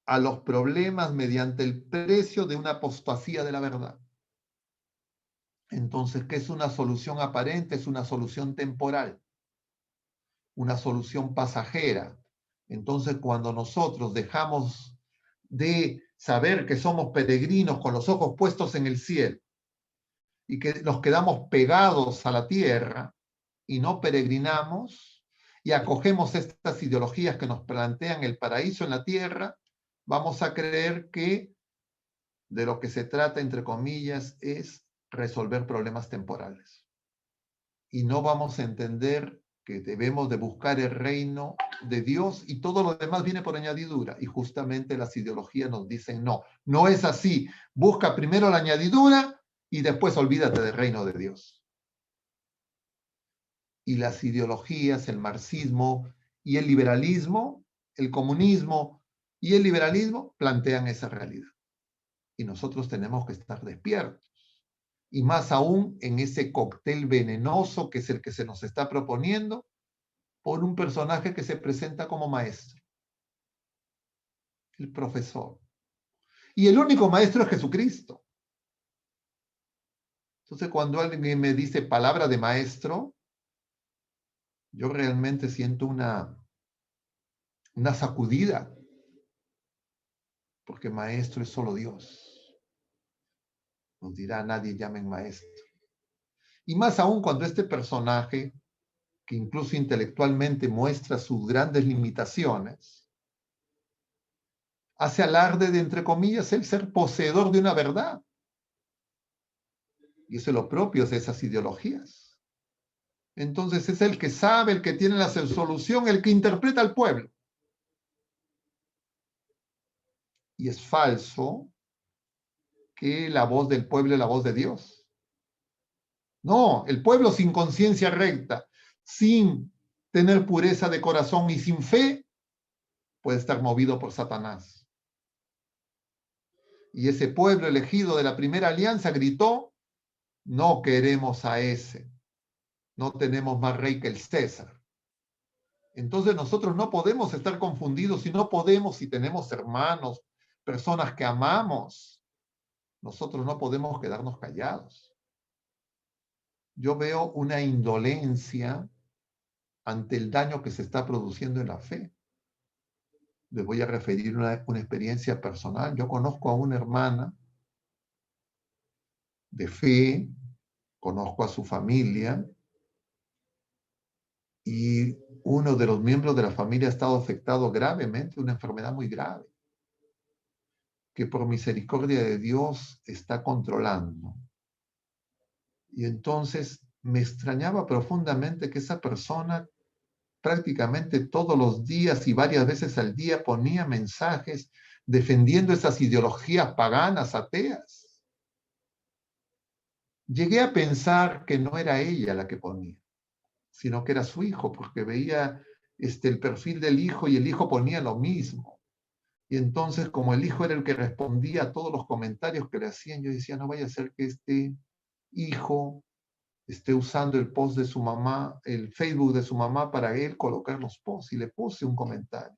a los problemas mediante el precio de una apostasía de la verdad. Entonces, ¿qué es una solución aparente? Es una solución temporal, una solución pasajera. Entonces, cuando nosotros dejamos de saber que somos peregrinos con los ojos puestos en el cielo y que nos quedamos pegados a la tierra y no peregrinamos y acogemos estas ideologías que nos plantean el paraíso en la tierra, vamos a creer que de lo que se trata, entre comillas, es resolver problemas temporales. Y no vamos a entender que debemos de buscar el reino de Dios y todo lo demás viene por añadidura. Y justamente las ideologías nos dicen, no, no es así. Busca primero la añadidura y después olvídate del reino de Dios. Y las ideologías, el marxismo y el liberalismo, el comunismo y el liberalismo plantean esa realidad. Y nosotros tenemos que estar despiertos. Y más aún en ese cóctel venenoso que es el que se nos está proponiendo por un personaje que se presenta como maestro, el profesor. Y el único maestro es Jesucristo. Entonces, cuando alguien me dice palabra de maestro, yo realmente siento una sacudida, porque maestro es solo Dios. Nos dirá, nadie llamen maestro. Y más aún cuando este personaje, que incluso intelectualmente muestra sus grandes limitaciones, hace alarde de, entre comillas, el ser poseedor de una verdad. Y eso es lo propio de esas ideologías. Entonces es el que sabe, el que tiene la solución, el que interpreta al pueblo. Y es falso que la voz del pueblo es la voz de Dios. No, el pueblo sin conciencia recta, sin tener pureza de corazón y sin fe, puede estar movido por Satanás. Y ese pueblo elegido de la primera alianza gritó, no queremos a ese, no tenemos más rey que el César. Entonces nosotros no podemos estar confundidos y no podemos, si tenemos hermanos, personas que amamos, nosotros no podemos quedarnos callados. Yo veo una indolencia ante el daño que se está produciendo en la fe. Les voy a referir una experiencia personal. Yo conozco a una hermana de fe, conozco a su familia, y uno de los miembros de la familia ha estado afectado gravemente de una enfermedad muy grave, que por misericordia de Dios está controlando. Y entonces me extrañaba profundamente que esa persona prácticamente todos los días y varias veces al día ponía mensajes defendiendo esas ideologías paganas, ateas. Llegué a pensar que no era ella la que ponía, sino que era su hijo, porque veía el perfil del hijo y el hijo ponía lo mismo. Y entonces, como el hijo era el que respondía a todos los comentarios que le hacían, yo decía, no vaya a ser que este hijo esté usando el post de su mamá, el Facebook de su mamá para él colocar los posts. Y le puse un comentario.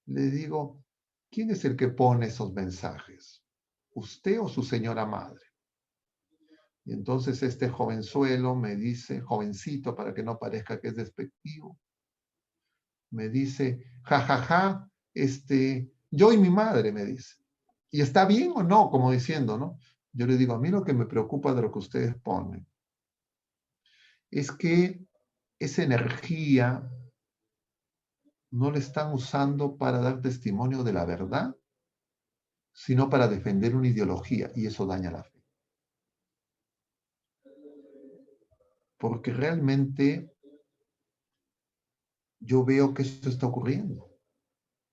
Le digo, ¿quién es el que pone esos mensajes? ¿Usted o su señora madre? Y entonces este jovenzuelo me dice, jovencito para que no parezca que es despectivo, me dice, jajaja, yo y mi madre, me dice. ¿Y está bien o no? Como diciendo, ¿no? Yo le digo, a mí lo que me preocupa de lo que ustedes ponen es que esa energía no la están usando para dar testimonio de la verdad, sino para defender una ideología, y eso daña la fe. Porque realmente yo veo que esto está ocurriendo.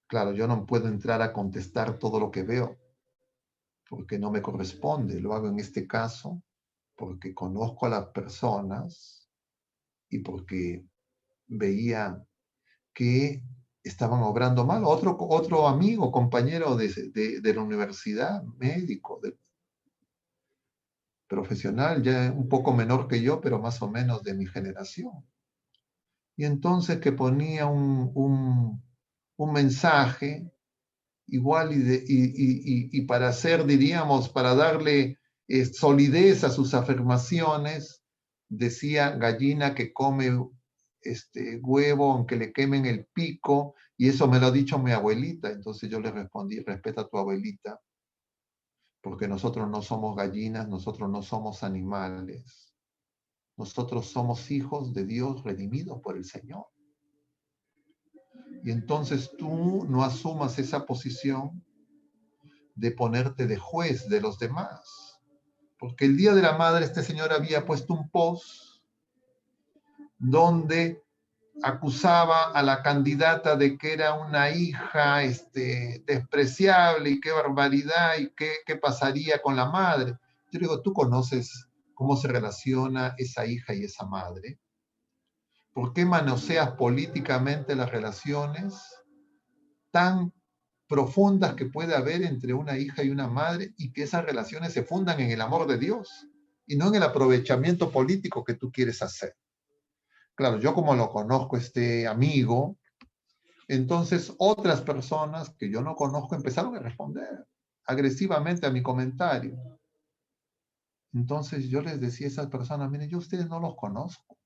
Claro, yo no puedo entrar a contestar todo lo que veo, porque no me corresponde. Lo hago en este caso porque conozco a las personas y porque veía que estaban obrando mal. Otro amigo, compañero de la universidad, médico, profesional, ya un poco menor que yo, pero más o menos de mi generación. Y entonces que ponía un mensaje igual y para hacer, diríamos, para darle solidez a sus afirmaciones, decía gallina que come huevo aunque le quemen el pico, y eso me lo ha dicho mi abuelita. Entonces yo le respondí, respeta a tu abuelita, porque nosotros no somos gallinas, nosotros no somos animales, nosotros somos hijos de Dios redimidos por el Señor. Y entonces tú no asumas esa posición de ponerte de juez de los demás. Porque el Día de la Madre este señor había puesto un post donde acusaba a la candidata de que era una hija despreciable y qué barbaridad y qué pasaría con la madre. Yo digo, ¿tú conoces cómo se relaciona esa hija y esa madre? ¿Por qué manoseas políticamente las relaciones tan profundas que puede haber entre una hija y una madre y que esas relaciones se fundan en el amor de Dios y no en el aprovechamiento político que tú quieres hacer? Claro, yo como lo conozco este amigo, entonces otras personas que yo no conozco empezaron a responder agresivamente a mi comentario. Entonces yo les decía a esas personas, miren, yo a ustedes no los conozco.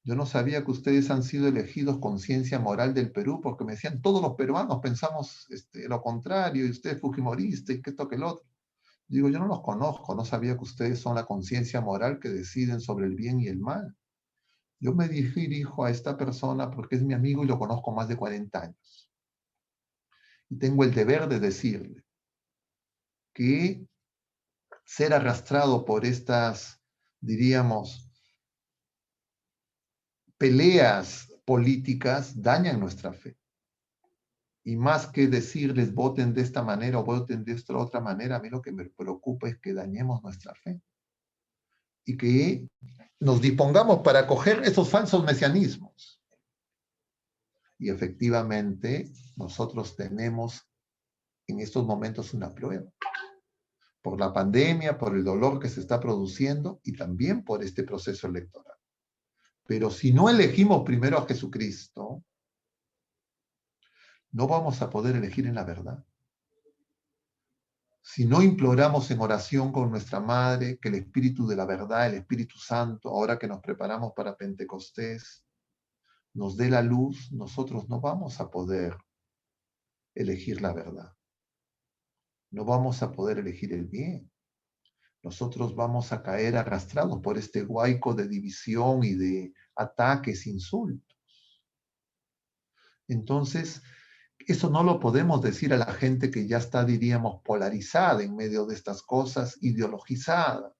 Yo no sabía que ustedes han sido elegidos Conciencia Moral del Perú, porque me decían, todos los peruanos pensamos lo contrario, y usted es fujimorista, y que esto, que el otro. Digo, yo no los conozco, no sabía que ustedes son la conciencia moral que deciden sobre el bien y el mal. Yo me dirijo a esta persona porque es mi amigo y lo conozco más de 40 años. Y tengo el deber de decirle que ser arrastrado por estas, diríamos, peleas políticas dañan nuestra fe. Y más que decirles voten de esta manera o voten de esta otra manera, a mí lo que me preocupa es que dañemos nuestra fe. Y que nos dispongamos para acoger esos falsos mesianismos. Y efectivamente, nosotros tenemos en estos momentos una prueba. Por la pandemia, por el dolor que se está produciendo y también por este proceso electoral. Pero si no elegimos primero a Jesucristo, no vamos a poder elegir en la verdad. Si no imploramos en oración con nuestra Madre que el Espíritu de la verdad, el Espíritu Santo, ahora que nos preparamos para Pentecostés, nos dé la luz, nosotros no vamos a poder elegir la verdad. No vamos a poder elegir el bien. Nosotros vamos a caer arrastrados por este huaico de división y de ataques, insultos. Entonces, eso no lo podemos decir a la gente que ya está, diríamos, polarizada en medio de estas cosas, ideologizada.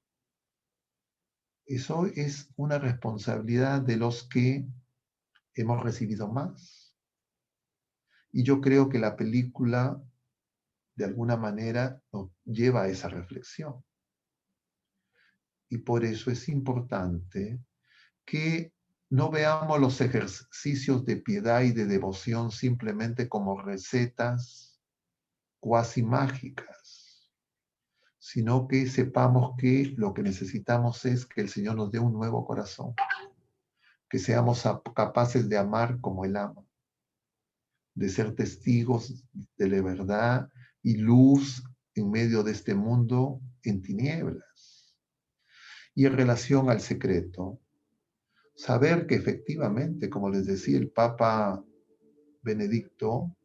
Eso es una responsabilidad de los que hemos recibido más. Y yo creo que la película, de alguna manera, nos lleva a esa reflexión. Y por eso es importante que no veamos los ejercicios de piedad y de devoción simplemente como recetas cuasi mágicas, sino que sepamos que lo que necesitamos es que el Señor nos dé un nuevo corazón, que seamos capaces de amar como Él ama, de ser testigos de la verdad y luz en medio de este mundo en tinieblas. Y en relación al secreto, saber que efectivamente, como les decía el Papa Benedicto,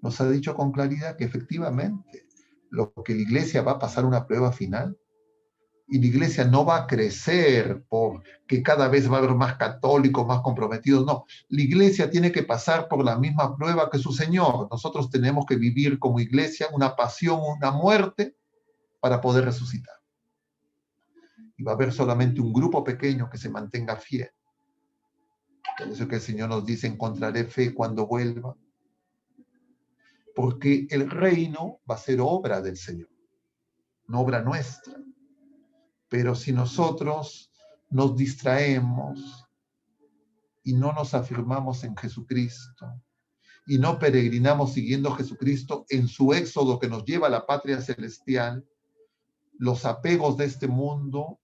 nos ha dicho con claridad que efectivamente lo que la Iglesia va a pasar una prueba final y la Iglesia no va a crecer porque cada vez va a haber más católicos, más comprometidos. No, la Iglesia tiene que pasar por la misma prueba que su Señor. Nosotros tenemos que vivir como Iglesia una pasión, una muerte para poder resucitar. Y va a haber solamente un grupo pequeño que se mantenga fiel. Por eso que el Señor nos dice, encontraré fe cuando vuelva. Porque el reino va a ser obra del Señor, no obra nuestra. Pero si nosotros nos distraemos y no nos afirmamos en Jesucristo y no peregrinamos siguiendo a Jesucristo en su éxodo que nos lleva a la patria celestial, los apegos de este mundo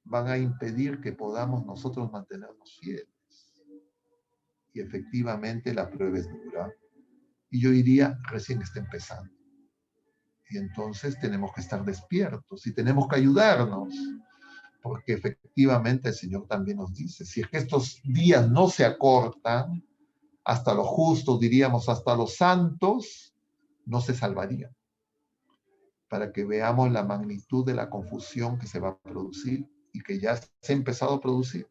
van a impedir que podamos nosotros mantenernos fieles. Y efectivamente la prueba es dura. Y yo diría, recién está empezando. Y entonces tenemos que estar despiertos y tenemos que ayudarnos. Porque efectivamente el Señor también nos dice, si es que estos días no se acortan, hasta los justos, diríamos, hasta los santos, no se salvarían. Para que veamos la magnitud de la confusión que se va a producir y que ya se ha empezado a producir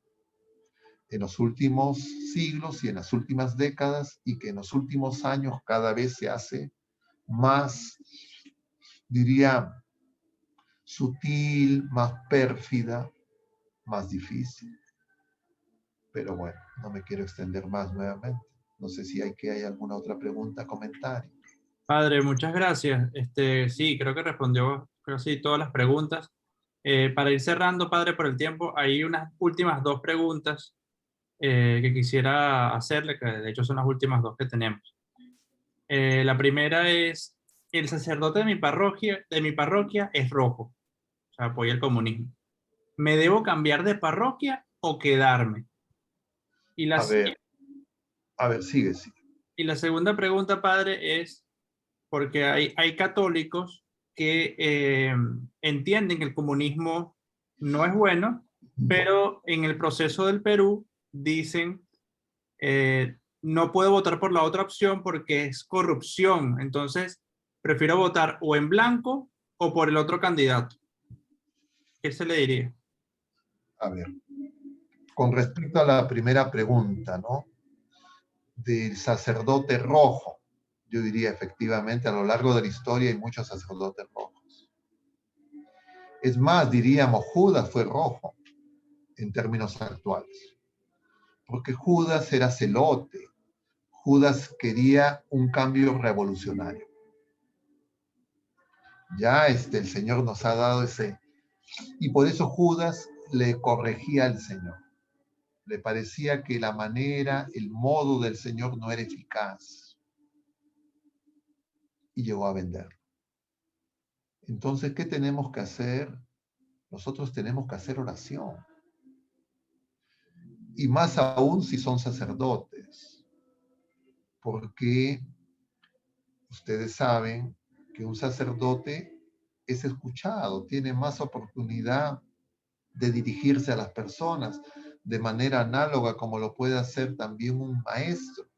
en los últimos siglos y en las últimas décadas y que en los últimos años cada vez se hace más, diría, sutil, más pérfida, más difícil. Pero bueno, no me quiero extender más nuevamente. No sé si hay alguna otra pregunta, comentario. Padre, muchas gracias. Sí, creo que respondió casi todas las preguntas. Para ir cerrando, Padre, por el tiempo, hay unas últimas dos preguntas que quisiera hacerle, que de hecho son las últimas dos que tenemos. La primera es, el sacerdote de mi parroquia es rojo, o sea, apoya el comunismo. ¿Me debo cambiar de parroquia o quedarme? Y la, A ver, sigue. y la segunda pregunta, Padre, es, porque hay católicos que entienden que el comunismo no es bueno, pero en el proceso del Perú dicen, no puedo votar por la otra opción porque es corrupción, entonces prefiero votar o en blanco o por el otro candidato. ¿Qué se le diría? A ver, con respecto a la primera pregunta, ¿no? Del sacerdote rojo, yo diría efectivamente a lo largo de la historia hay muchos sacerdotes rojos. Es más, diríamos, Judas fue rojo en términos actuales, porque Judas era celote, Judas quería un cambio revolucionario. Ya el Señor nos ha dado ese, y por eso Judas le corregía al Señor. Le parecía que la manera, el modo del Señor no era eficaz. y llegó a venderlo. Entonces, ¿qué tenemos que hacer? Nosotros tenemos que hacer oración. Y más aún si son sacerdotes. Porque ustedes saben que un sacerdote es escuchado, tiene más oportunidad de dirigirse a las personas de manera análoga como lo puede hacer también un maestro,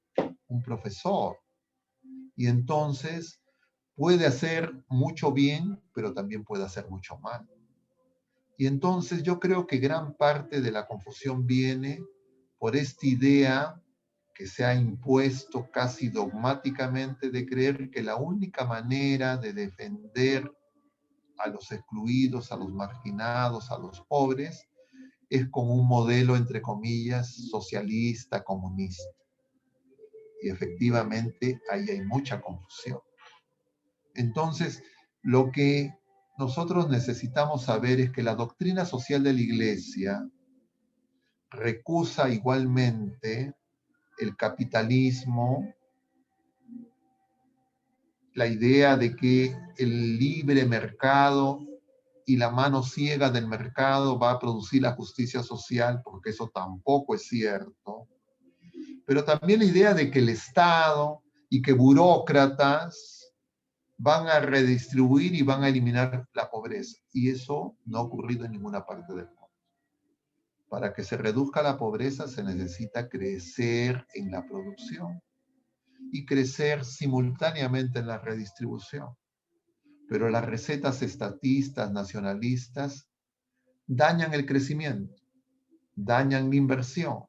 un profesor. Y entonces puede hacer mucho bien, pero también puede hacer mucho mal. Y entonces yo creo que gran parte de la confusión viene por esta idea que se ha impuesto casi dogmáticamente de creer que la única manera de defender a los excluidos, a los marginados, a los pobres, es con un modelo, entre comillas, socialista, comunista. Y efectivamente ahí hay mucha confusión. Entonces, lo que nosotros necesitamos saber es que la doctrina social de la Iglesia recusa igualmente el capitalismo, la idea de que el libre mercado y la mano ciega del mercado va a producir la justicia social, porque eso tampoco es cierto. Pero también la idea de que el Estado y que burócratas van a redistribuir y van a eliminar la pobreza. Y eso no ha ocurrido en ninguna parte del mundo. Para que se reduzca la pobreza se necesita crecer en la producción y crecer simultáneamente en la redistribución. Pero las recetas estatistas, nacionalistas, dañan el crecimiento, dañan la inversión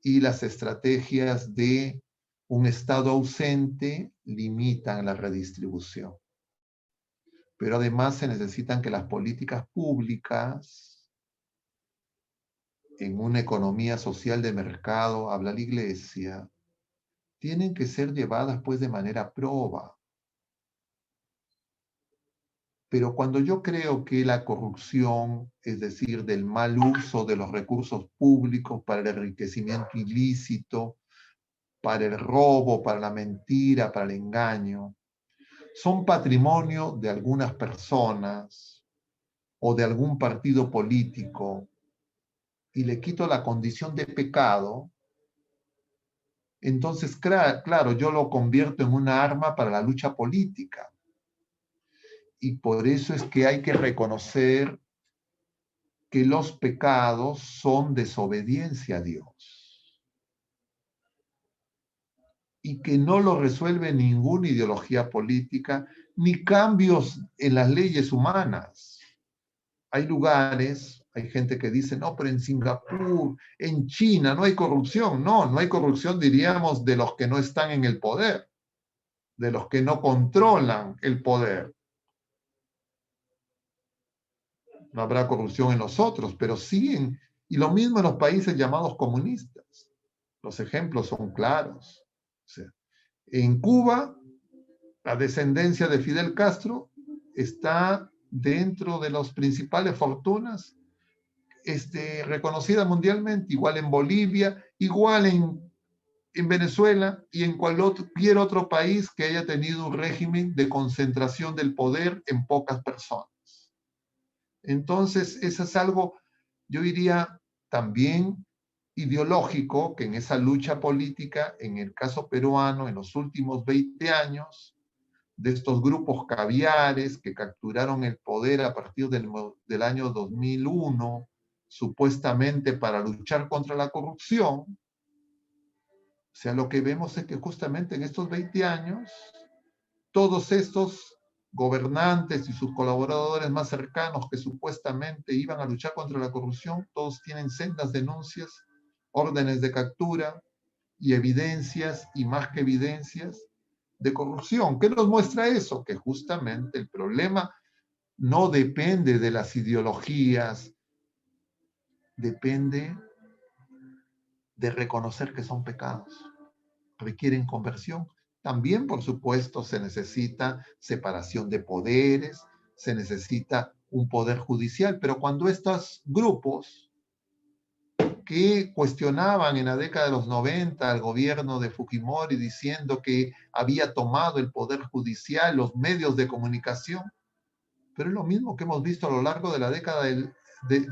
y las estrategias de un Estado ausente limitan la redistribución. Pero además se necesitan que las políticas públicas en una economía social de mercado, habla la Iglesia, tienen que ser llevadas pues de manera proba. Pero cuando yo creo que la corrupción, es decir, del mal uso de los recursos públicos para el enriquecimiento ilícito, para el robo, para la mentira, para el engaño, son patrimonio de algunas personas o de algún partido político y le quito la condición de pecado, entonces, claro, yo lo convierto en una arma para la lucha política. Y por eso es que hay que reconocer que los pecados son desobediencia a Dios y que no lo resuelve ninguna ideología política ni cambios en las leyes humanas. Hay lugares, hay gente que dice, no, pero en Singapur, en China no hay corrupción. No, no hay corrupción, diríamos, de los que no están en el poder, de los que no controlan el poder. No habrá corrupción en los otros, pero sí y lo mismo en los países llamados comunistas. Los ejemplos son claros. O sea, en Cuba, la descendencia de Fidel Castro está dentro de las principales fortunas reconocida mundialmente, igual en Bolivia, igual en Venezuela y en cualquier otro país que haya tenido un régimen de concentración del poder en pocas personas. Entonces, eso es algo, yo diría, también ideológico, que en esa lucha política, en el caso peruano, en los últimos 20 años, de estos grupos caviares que capturaron el poder a partir del año 2001, supuestamente para luchar contra la corrupción. O sea, lo que vemos es que justamente en estos 20 años, todos estos gobernantes y sus colaboradores más cercanos que supuestamente iban a luchar contra la corrupción, todos tienen sendas denuncias, órdenes de captura y evidencias, y más que evidencias, de corrupción. ¿Qué nos muestra eso? Que justamente el problema no depende de las ideologías, depende de reconocer que son pecados, requieren conversión. También, por supuesto, se necesita separación de poderes, se necesita un poder judicial, pero cuando estos grupos que cuestionaban en la década de los 90 al gobierno de Fujimori diciendo que había tomado el poder judicial, los medios de comunicación, pero es lo mismo que hemos visto a lo largo de la década de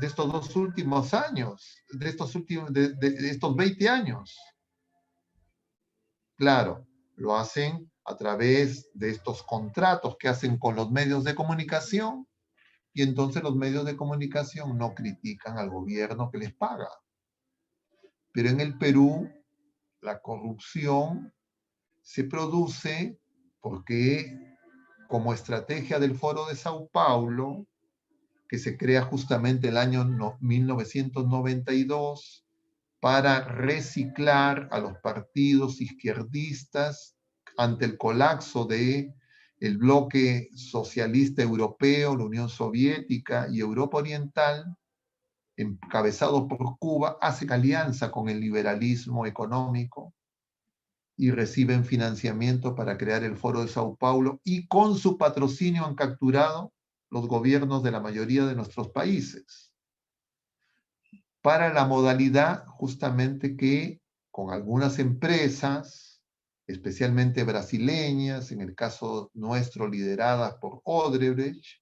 estos dos últimos años, de estos 20 años. Claro, lo hacen a través de estos contratos que hacen con los medios de comunicación, y entonces los medios de comunicación no critican al gobierno que les paga. Pero en el Perú, la corrupción se produce porque, como estrategia del Foro de Sao Paulo, que se crea justamente el año 1992 para reciclar a los partidos izquierdistas ante el colapso de el bloque socialista europeo, la Unión Soviética y Europa Oriental, encabezado por Cuba, hacen alianza con el liberalismo económico y reciben financiamiento para crear el Foro de Sao Paulo, y con su patrocinio han capturado los gobiernos de la mayoría de nuestros países para la modalidad justamente que con algunas empresas, especialmente brasileñas, en el caso nuestro lideradas por Odebrecht,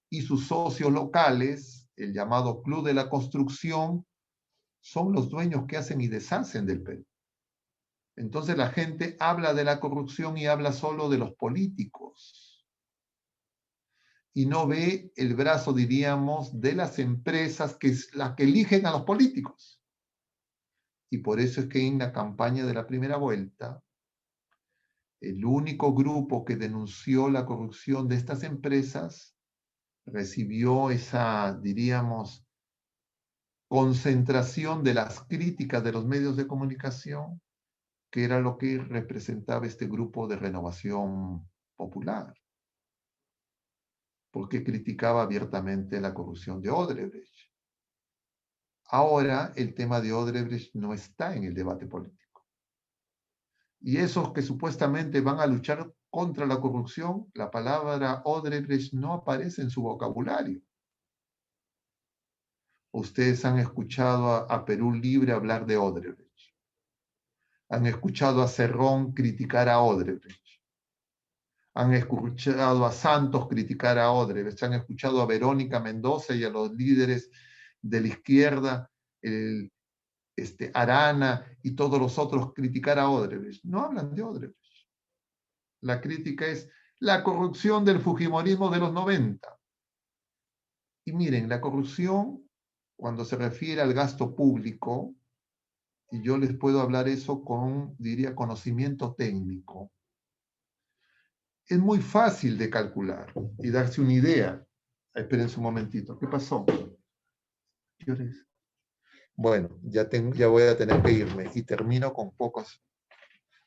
y sus socios locales, el llamado Club de la Construcción, son los dueños que hacen y deshacen del Perú. Entonces la gente habla de la corrupción y habla solo de los políticos. Y no ve el brazo, diríamos, de las empresas, que es la que eligen a los políticos. Y por eso es que en la campaña de la primera vuelta, el único grupo que denunció la corrupción de estas empresas recibió esa, diríamos, concentración de las críticas de los medios de comunicación, que era lo que representaba este grupo de Renovación Popular, porque criticaba abiertamente la corrupción de Odebrecht. Ahora el tema de Odebrecht no está en el debate político. Y esos que supuestamente van a luchar contra la corrupción, la palabra Odebrecht no aparece en su vocabulario. Ustedes han escuchado a Perú Libre hablar de Odebrecht. Han escuchado a Cerrón criticar a Odebrecht. Han escuchado a Santos criticar a Odebrecht. Han escuchado a Verónica Mendoza y a los líderes de la izquierda, Arana y todos los otros, criticar a Odebrecht. No hablan de Odebrecht. La crítica es la corrupción del fujimorismo de los 90. Y miren, la corrupción, cuando se refiere al gasto público, y yo les puedo hablar eso con, diría, conocimiento técnico, es muy fácil de calcular y darse una idea. Esperen un momentito. ¿Qué pasó? ¿Qué hora es? Bueno, ya voy a tener que irme y termino con pocos.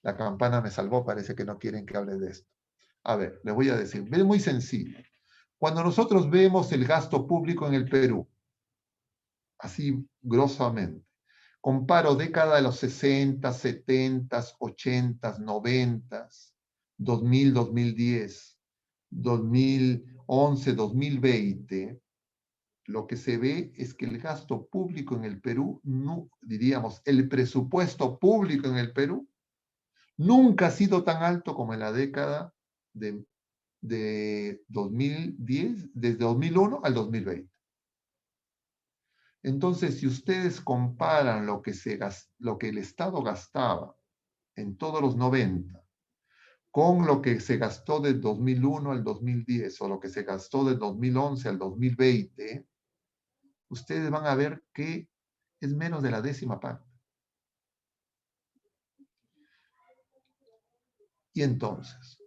La campana me salvó, parece que no quieren que hable de esto. A ver, les voy a decir, es muy sencillo. Cuando nosotros vemos el gasto público en el Perú, así grosamente, comparo década de los 60, 70, 80, 90, 2000, 2010, 2011, 2020, lo que se ve es que el gasto público en el Perú, no, diríamos, el presupuesto público en el Perú, nunca ha sido tan alto como en la década de 2010, desde 2001 al 2020. Entonces, si ustedes comparan lo que el Estado gastaba en todos los 90 con lo que se gastó del 2001 al 2010 o lo que se gastó del 2011 al 2020, ustedes van a ver que es menos de la 10ª parte. Y entonces,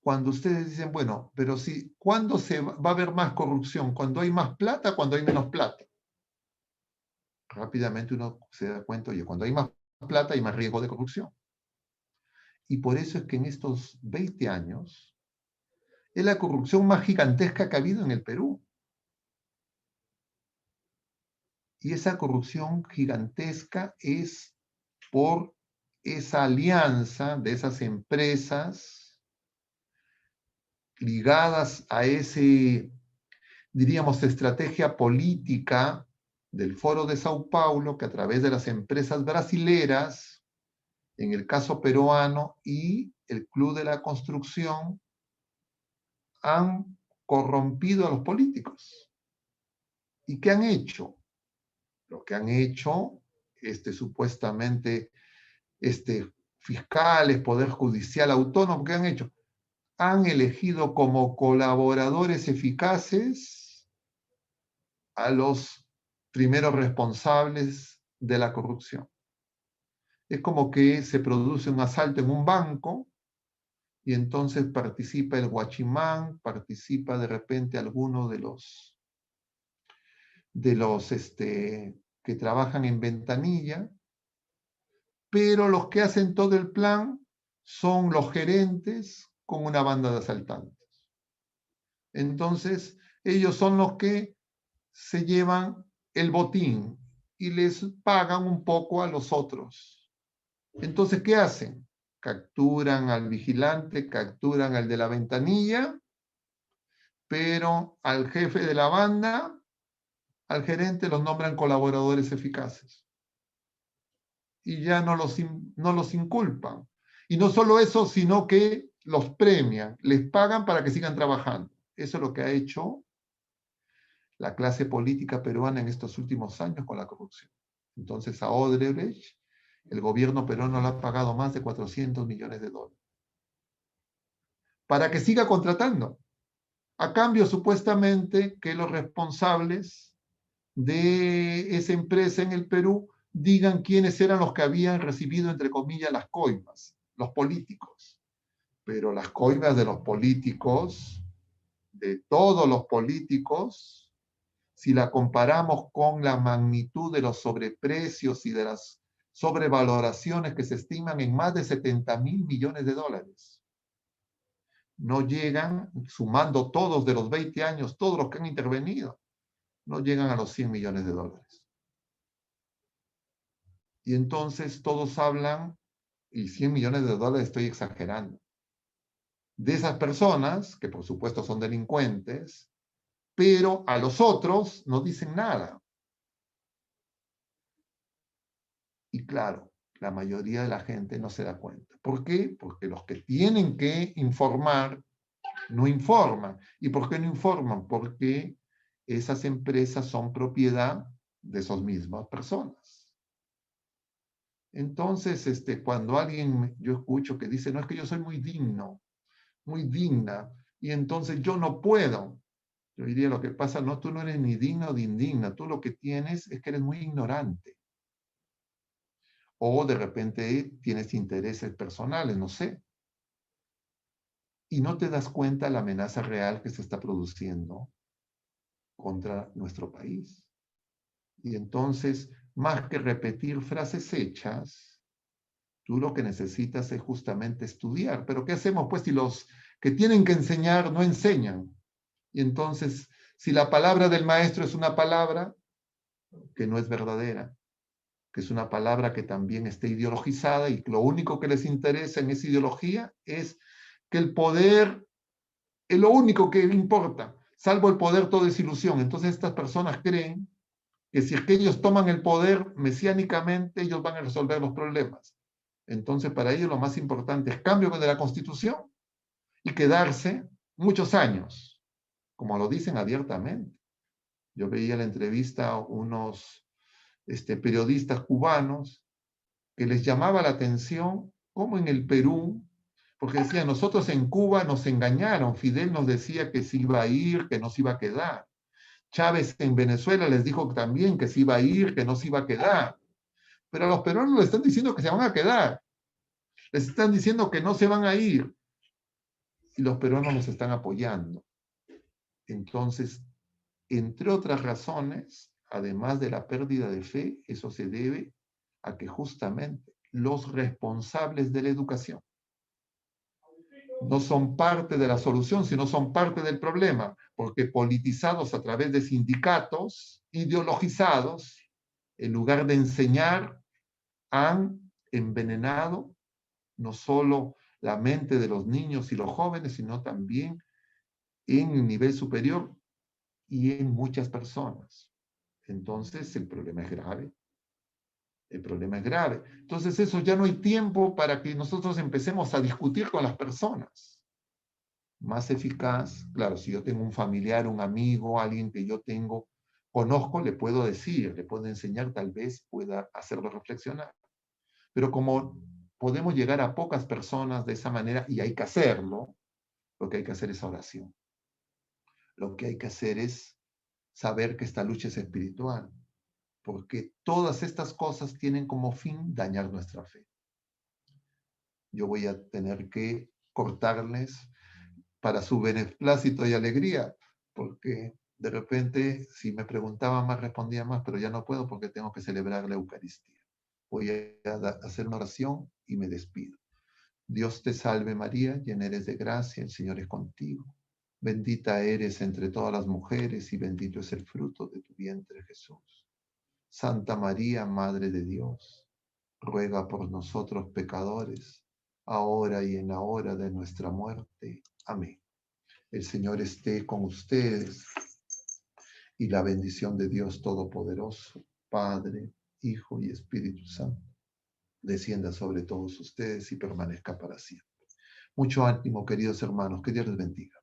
cuando ustedes dicen, bueno, pero sí, ¿cuándo va a haber más corrupción? ¿Cuando hay más plata, cuando hay menos plata? Rápidamente uno se da cuenta, oye, cuando hay más plata hay más riesgo de corrupción. Y por eso es que en estos 20 años es la corrupción más gigantesca que ha habido en el Perú. Y esa corrupción gigantesca es por esa alianza de esas empresas ligadas a ese, diríamos, estrategia política del Foro de Sao Paulo, que a través de las empresas brasileras, en el caso peruano, y el Club de la Construcción, han corrompido a los políticos. ¿Y qué han hecho? Lo que han hecho, supuestamente, fiscales, Poder Judicial Autónomo, ¿qué han hecho? Han elegido como colaboradores eficaces a los primeros responsables de la corrupción. Es como que se produce un asalto en un banco y entonces participa el guachimán, participa de repente alguno de los que trabajan en ventanilla, pero los que hacen todo el plan son los gerentes con una banda de asaltantes. Entonces, ellos son los que se llevan el botín y les pagan un poco a los otros. Entonces, ¿qué hacen? Capturan al vigilante, capturan al de la ventanilla, pero al jefe de la banda, al gerente, los nombran colaboradores eficaces. Y ya no los inculpan. Y no solo eso, sino que los premian, les pagan para que sigan trabajando. Eso es lo que ha hecho la clase política peruana en estos últimos años con la corrupción. Entonces a Odebrecht, el gobierno peruano le ha pagado más de 400 millones de dólares para que siga contratando. A cambio, supuestamente, que los responsables de esa empresa en el Perú digan quiénes eran los que habían recibido, entre comillas, las coimas, los políticos. Pero las coimas de los políticos, de todos los políticos, si la comparamos con la magnitud de los sobreprecios y de las sobrevaloraciones que se estiman en más de 70.000 millones de dólares, no llegan, sumando todos de los 20 años, todos los que han intervenido, no llegan a los 100 millones de dólares. Y entonces todos hablan, y 100 millones de dólares estoy exagerando, de esas personas, que por supuesto son delincuentes, pero a los otros no dicen nada. Y claro, la mayoría de la gente no se da cuenta. ¿Por qué? Porque los que tienen que informar no informan. ¿Y por qué no informan? Porque esas empresas son propiedad de esas mismas personas. Entonces, cuando yo escucho que dice, no, es que yo soy muy digno, muy digna, y entonces yo no puedo. Yo diría, lo que pasa, no, tú no eres ni digno ni indigna, tú lo que tienes es que eres muy ignorante. O de repente tienes intereses personales, no sé. Y no te das cuenta de la amenaza real que se está produciendo contra nuestro país. Y entonces, más que repetir frases hechas, tú lo que necesitas es justamente estudiar. Pero ¿qué hacemos? Pues si los que tienen que enseñar no enseñan. Y entonces, si la palabra del maestro es una palabra que no es verdadera, que es una palabra que también está ideologizada y lo único que les interesa en esa ideología es que el poder es lo único que importa, salvo el poder todo es ilusión. Entonces estas personas creen que si es que ellos toman el poder mesiánicamente, ellos van a resolver los problemas. Entonces para ellos lo más importante es cambio de la Constitución y quedarse muchos años, como lo dicen abiertamente. Yo veía la entrevista a unos periodistas cubanos que les llamaba la atención cómo en el Perú, porque decían, nosotros en Cuba nos engañaron, Fidel nos decía que se iba a ir, que no se iba a quedar. Chávez en Venezuela les dijo también que se iba a ir, que no se iba a quedar. Pero a los peruanos les están diciendo que se van a quedar. Les están diciendo que no se van a ir. Y los peruanos los están apoyando. Entonces, entre otras razones, además de la pérdida de fe, eso se debe a que justamente los responsables de la educación no son parte de la solución, sino son parte del problema, porque politizados a través de sindicatos, ideologizados, en lugar de enseñar, han envenenado no solo la mente de los niños y los jóvenes, sino también en el nivel superior y en muchas personas. entonces el problema es grave. El problema es grave. Entonces eso ya no hay tiempo para que nosotros empecemos a discutir con las personas. Más eficaz, claro, si yo tengo un familiar, un amigo, alguien que yo conozco, le puedo decir, le puedo enseñar, tal vez pueda hacerlo reflexionar. Pero como podemos llegar a pocas personas de esa manera, y hay que hacerlo, lo que hay que hacer es oración. Lo que hay que hacer es saber que esta lucha es espiritual, porque todas estas cosas tienen como fin dañar nuestra fe. Yo voy a tener que cortarles para su beneplácito y alegría, porque de repente si me preguntaban más respondía más, pero ya no puedo porque tengo que celebrar la Eucaristía. Voy a hacer una oración y me despido. Dios te salve María, llena eres de gracia, el Señor es contigo. Bendita eres entre todas las mujeres y bendito es el fruto de tu vientre Jesús. Santa María, Madre de Dios, ruega por nosotros pecadores, ahora y en la hora de nuestra muerte. Amén. El Señor esté con ustedes y la bendición de Dios Todopoderoso, Padre, Hijo y Espíritu Santo, descienda sobre todos ustedes y permanezca para siempre. Mucho ánimo, queridos hermanos, que Dios les bendiga.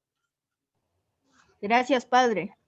Gracias, Padre.